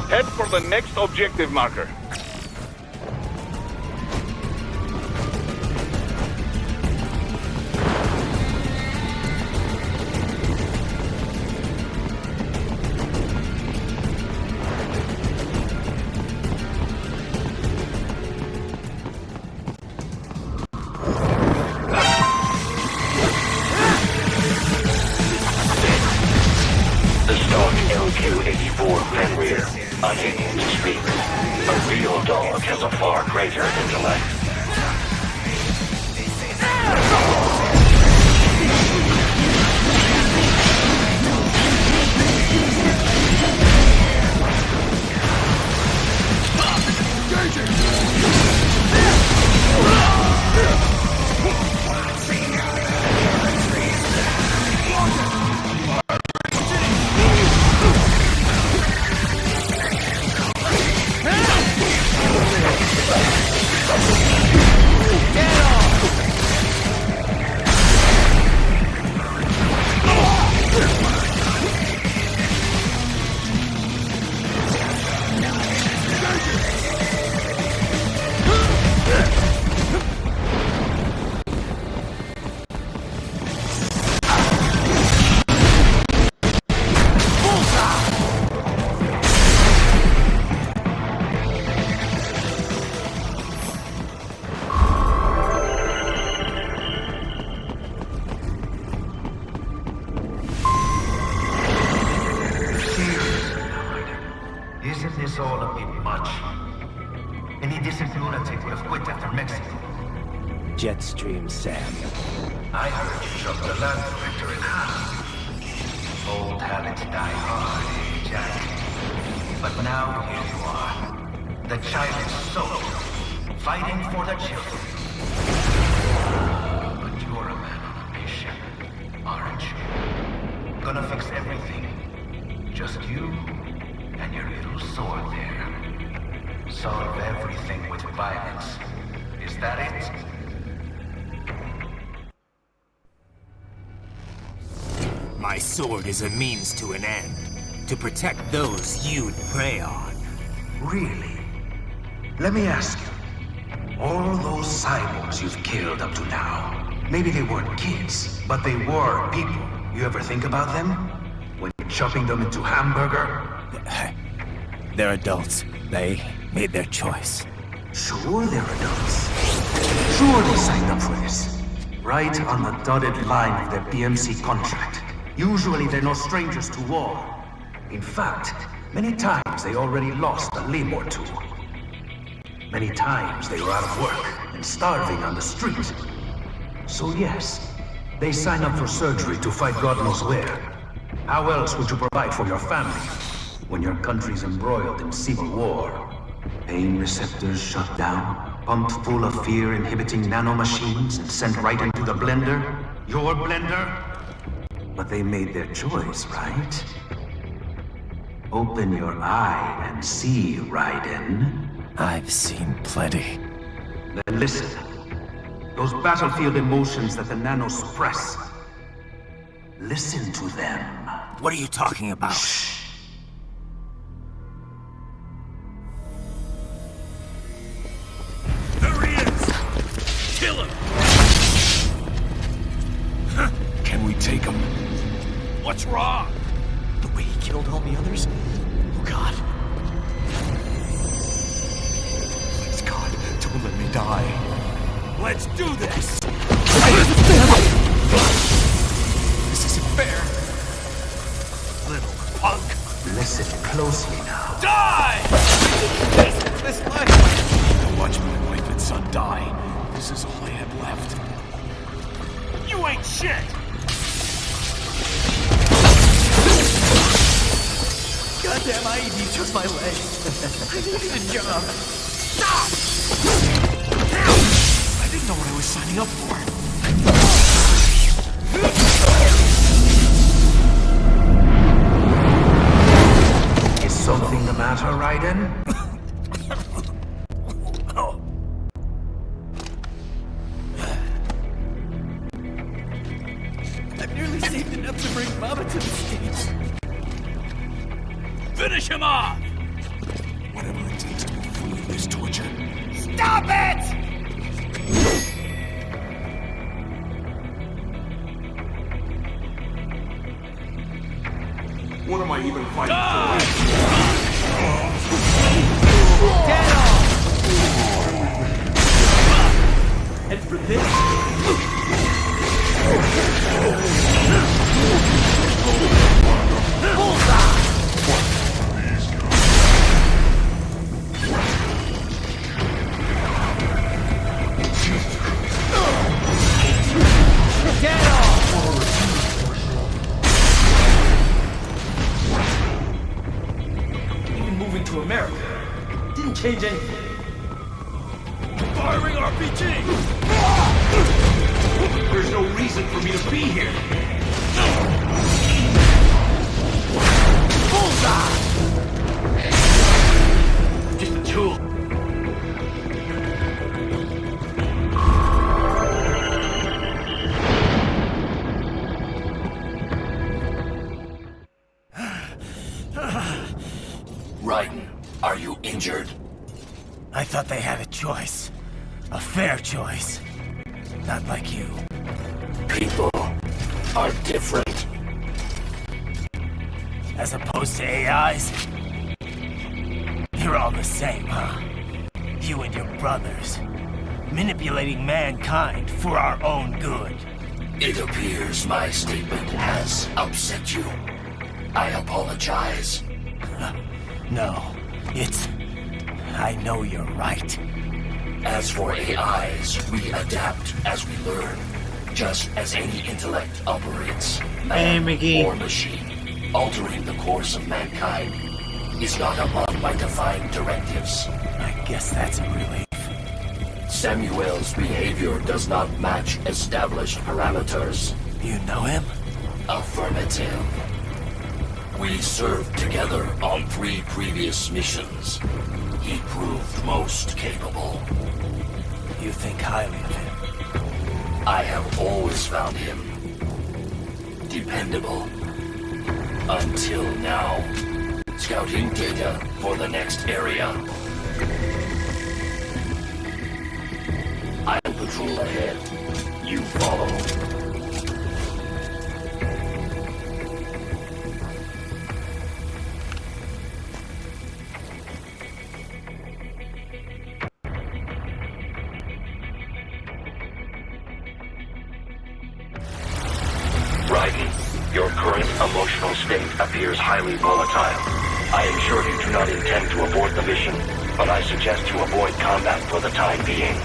Q: Head for the next objective marker.
D: greater intellect.
I: Isn't this all a bit much? Any decent lunatic would have quit after Mexico.
C: Jetstream, Sam.
I: I heard you chopped the land director in half. Old habits die hard, Jack. But now here you are. The child's soul, fighting for the children. But you're a man on a mission, aren't you? Gonna fix everything. Just you and your little sword there. Solve everything with violence. Is that it?
F: My sword is a means to an end. To protect those you'd prey on.
I: Really? Let me ask you. All those cyborgs you've killed up to now, maybe they weren't kids, but they were people. You ever think about them? When you're chopping them into hamburger?
C: They're adults. They made their choice.
I: Sure they're adults. Sure they signed up for this. Right on the dotted line of their BMC contract. Usually they're no strangers to war. In fact, many times they already lost a limb or two. Many times they were out of work and starving on the street. So yes, they sign up for surgery to fight God knows where. How else would you provide for your family when your country's embroiled in civil war? Pain receptors shut down, pumped full of fear-inhibiting nanomachines and sent right into the blender? Your blender? But they made their choice, right? Open your eye and see, Raiden.
C: I've seen plenty.
I: Then listen. Those battlefield emotions that the nanos suppress. Listen to them.
F: What are you talking about?
I: Shh.
P: There he is! Kill him! Can we take him? What's wrong?
F: The way he killed all the others? Oh God. Please God, don't let me die.
P: Let's do this!
F: This isn't fair. Little punk.
I: Listen closely now.
P: Die!
F: This life.
P: I watched my wife and son die. This is all I had left. You ain't shit!
F: Goddamn, I need just my leg. I needed a job. Stop! I didn't know what I was signing up for.
I: Is something the matter, Raiden?
F: I've nearly saved enough to bring Mama to the States.
P: Finish him off! Whatever it takes to move free of this torture.
F: Stop it!
P: What am I even fighting for?
F: Get off! And for this...
R: change anything.
P: Firing RPG!
R: There's no reason for me to be here. Bullseye! Just a tool.
D: Raiden, are you injured?
C: I thought they had a choice. A fair choice. Not like you.
D: People are different.
C: As opposed to AIs? You're all the same, huh? You and your brothers. Manipulating mankind for our own good.
D: It appears my statement has upset you. I apologize.
C: No, it's... I know you're right.
D: As for AIs, we adapt as we learn. Just as any intellect operates, man or machine, altering the course of mankind is not among my defined directives.
C: I guess that's a relief.
D: Samuel's behavior does not match established parameters.
C: You know him?
D: Affirmative. We served together on 3 previous missions. He proved most capable.
C: You think highly of him?
D: I have always found him dependable. Until now. Scouting data for the next area. I'll patrol ahead. You follow. Raiden, your current emotional state appears highly volatile. I am sure you do not intend to abort the mission, but I suggest you avoid combat for the time being.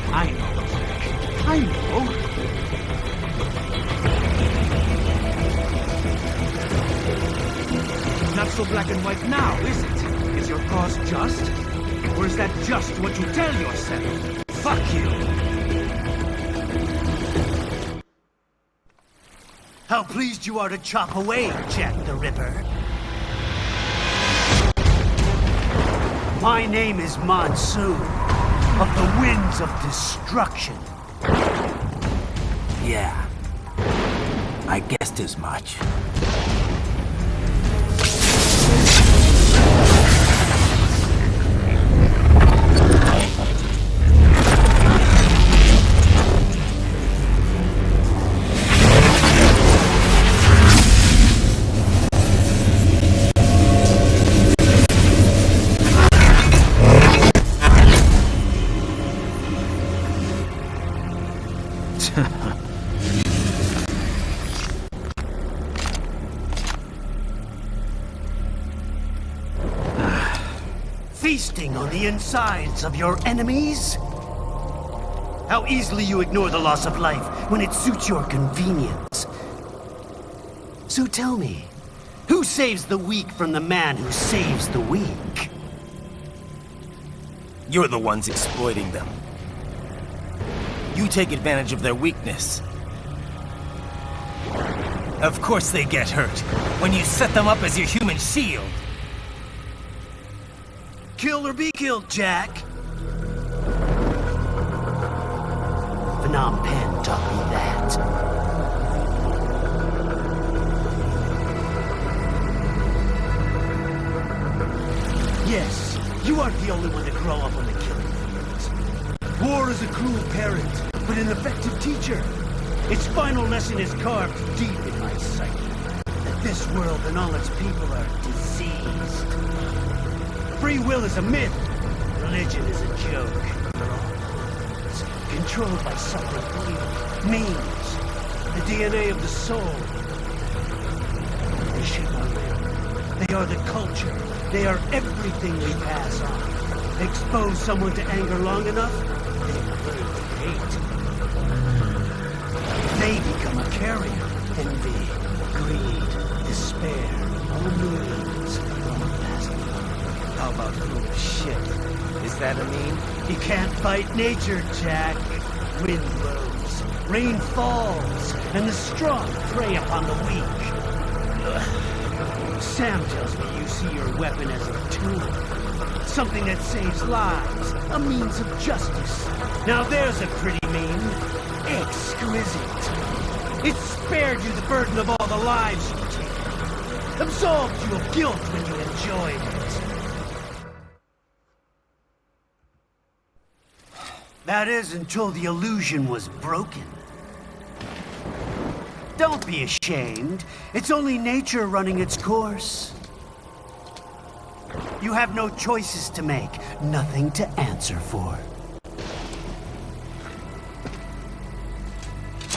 R: I know, Jack. I know. Not so black and white now, is it? Is your cause just? Or is that just what you tell yourself? Fuck you!
S: How pleased you are to chop away, Jack the Ripper. My name is Monsoon, of the Winds of Destruction.
R: Yeah. I guessed as much.
S: Feasting on the insides of your enemies? How easily you ignore the loss of life when it suits your convenience. So tell me, who saves the weak from the man who saves the weak?
C: You're the ones exploiting them. You take advantage of their weakness. Of course they get hurt when you set them up as your human shield.
S: Kill or be killed, Jack. Phnom Penh taught me that. Yes, you aren't the only one to grow up on the killing fields. War is a cruel parent, but an effective teacher. Its final lesson is carved deep in my psyche. That this world and all its people are diseased. Free will is a myth. Religion is a joke. They're all minds, controlled by something evil. Means. The DNA of the soul. They shape our will. They are the culture. They are everything we pass on. Expose someone to anger long enough, they learn to hate. They become a carrier. Envy, greed, despair, all millions, all passing.
C: How about full of shit? Is that a meme?
S: You can't fight nature, Jack. Wind blows, rain falls, and the strong prey upon the weak. Ugh. Sam tells me you see your weapon as a tool. Something that saves lives, a means of justice. Now there's a pretty meme. Exquisite. It spared you the burden of all the lives you take. Absolved you of guilt when you enjoyed it. That is until the illusion was broken. Don't be ashamed. It's only nature running its course. You have no choices to make, nothing to answer for.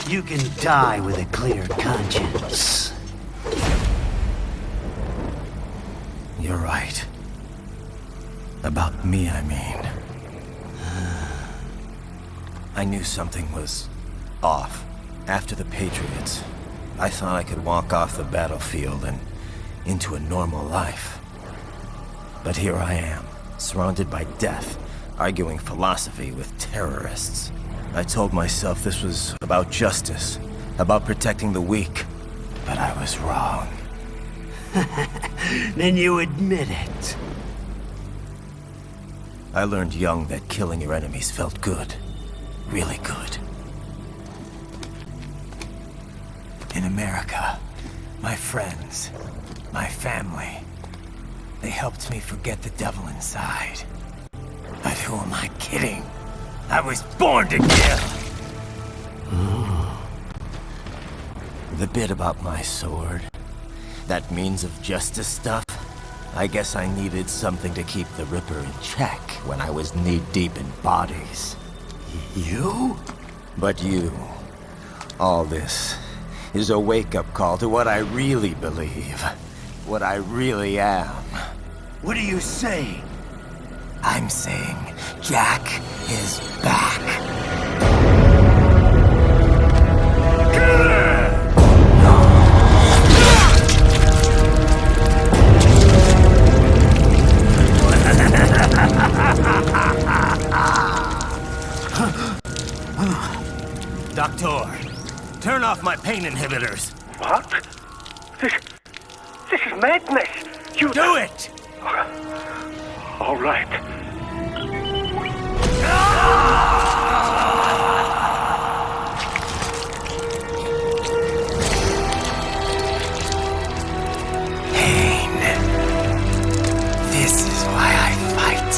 S: You can die with a clear conscience.
C: You're right. About me, I mean. I knew something was off. After the Patriots, I thought I could walk off the battlefield and into a normal life. But here I am, surrounded by death, arguing philosophy with terrorists. I told myself this was about justice, about protecting the weak. But I was wrong.
S: Then you admit it.
C: I learned young that killing your enemies felt good. Really good. In America, my friends, my family, they helped me forget the devil inside. But who am I kidding? I was born to kill! The bit about my sword, that means of justice stuff, I guess I needed something to keep the Ripper in check when I was knee-deep in bodies.
S: You?
C: But you. All this is a wake-up call to what I really believe. What I really am.
S: What are you saying?
C: I'm saying Jack is back. Doctor, turn off my pain inhibitors.
G: What? This is madness. You
P: do it.
G: All right.
F: Pain. This is why I fight.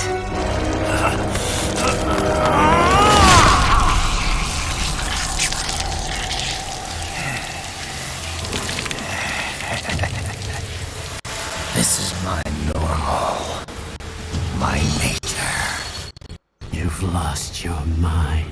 F: This is my normal. My nature.
S: You've lost your mind.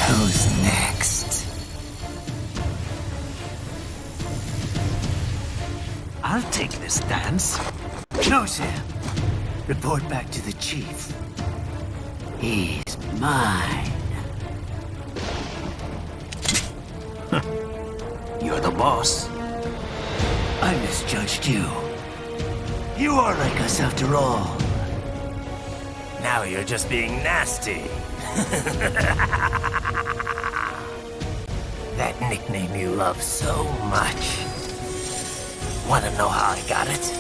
F: Who's next?
S: I'll take this dance. No, Sam. Report back to the chief. He's mine. You're the boss. I misjudged you. You are like us after all.
F: Now you're just being nasty. That nickname you love so much. Wanna know how I got it?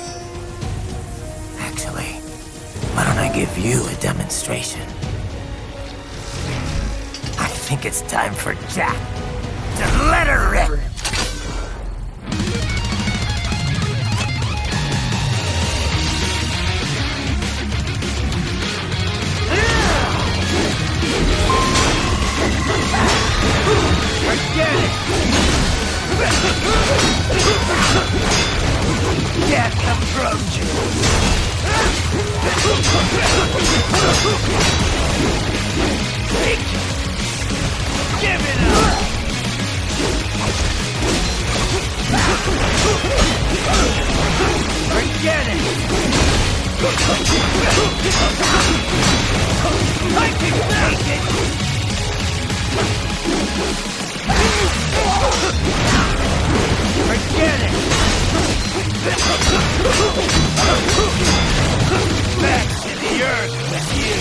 F: Actually, why don't I give you a demonstration? I think it's time for Jack to let her rip.
S: Forget it! Death approaches! Give it up! Forget it! I can take it! Forget it! Back to the earth with you!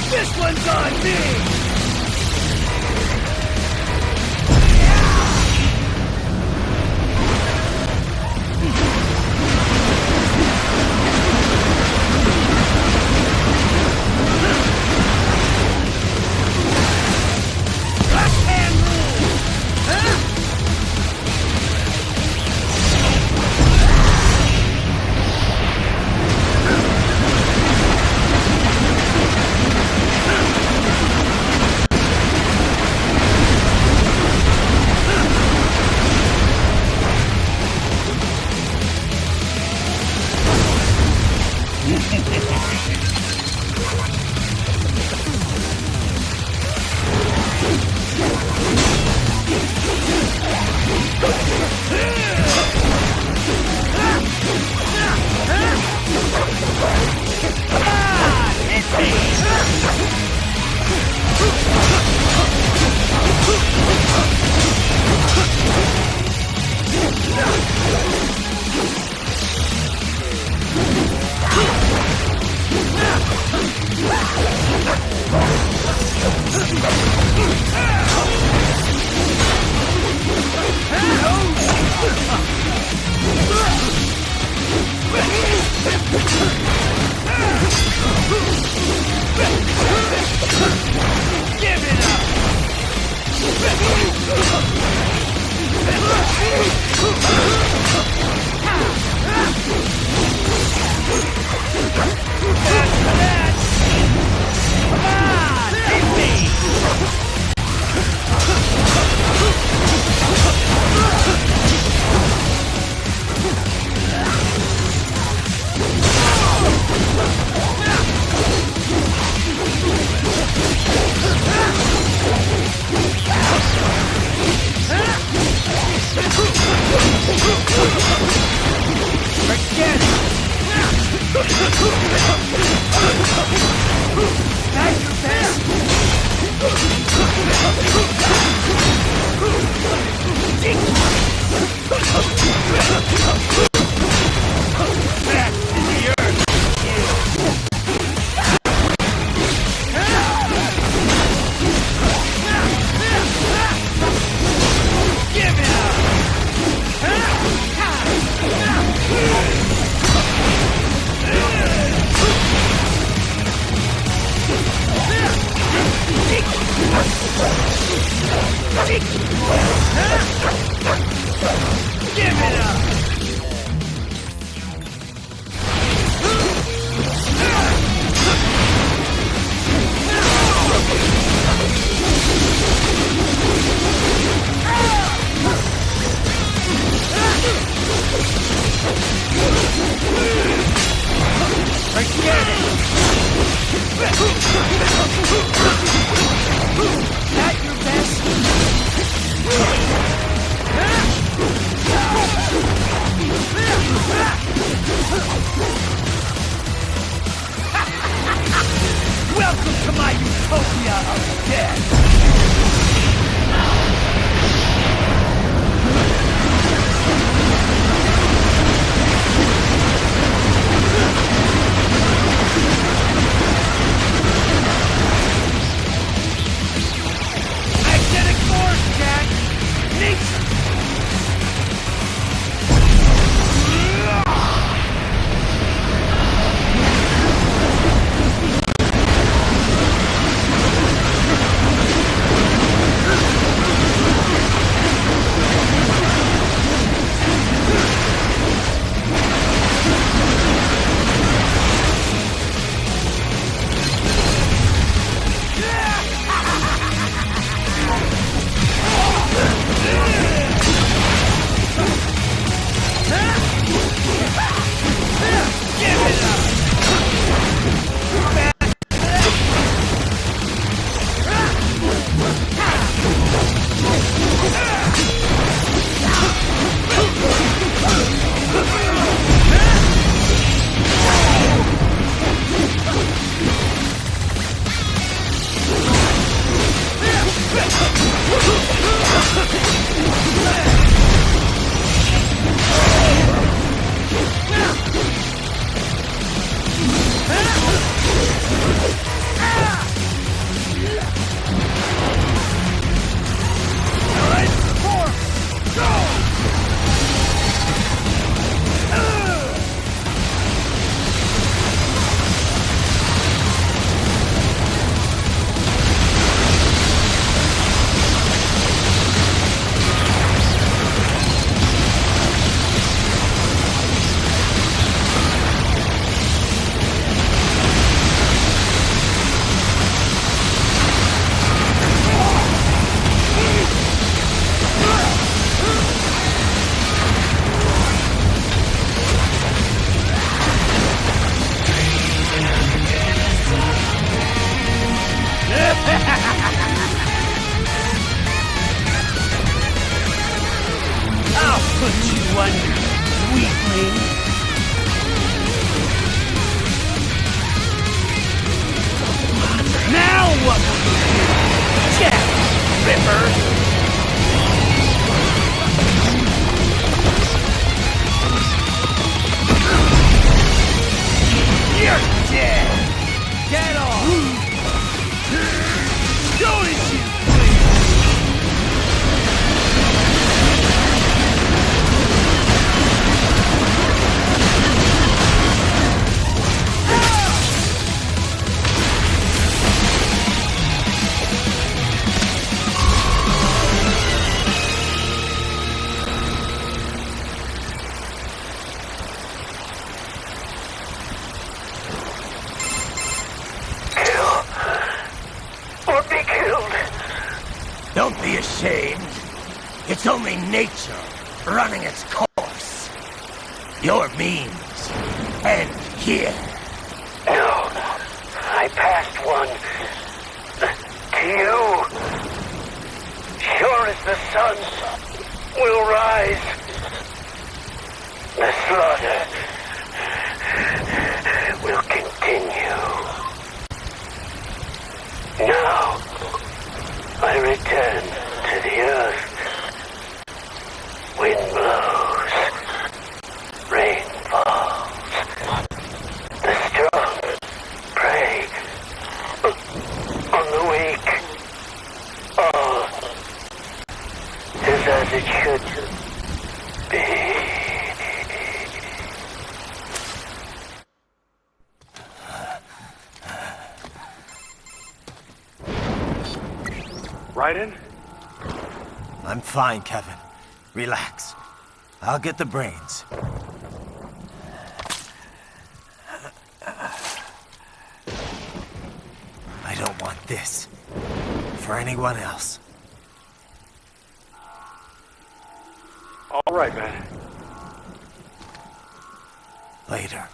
S: This one's on me! Forget it! That's your best! Back to the earth! Give it up! Give it up! Forget it! At your best? Welcome to my utopia of death! Magnetic force, Jack! Nature! I'll put you under, weakling. Now what will you do? Jack Ripper! You're dead! Get off! Go as you please!
T: Don't be ashamed. It's only nature running its course. Your means end here.
D: No, I passed one. To you. Sure as the sun will rise,
T: slaughter will continue. Now, I return to the earth. Wind blows, rain falls. The strong prey on the weak. All is as it should be.
B: Raiden?
C: I'm fine, Kevin. Relax. I'll get the brains. I don't want this for anyone else.
B: All right, man.
C: Later.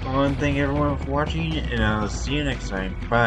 A: I want to thank everyone for watching, and I'll see you next time. Bye.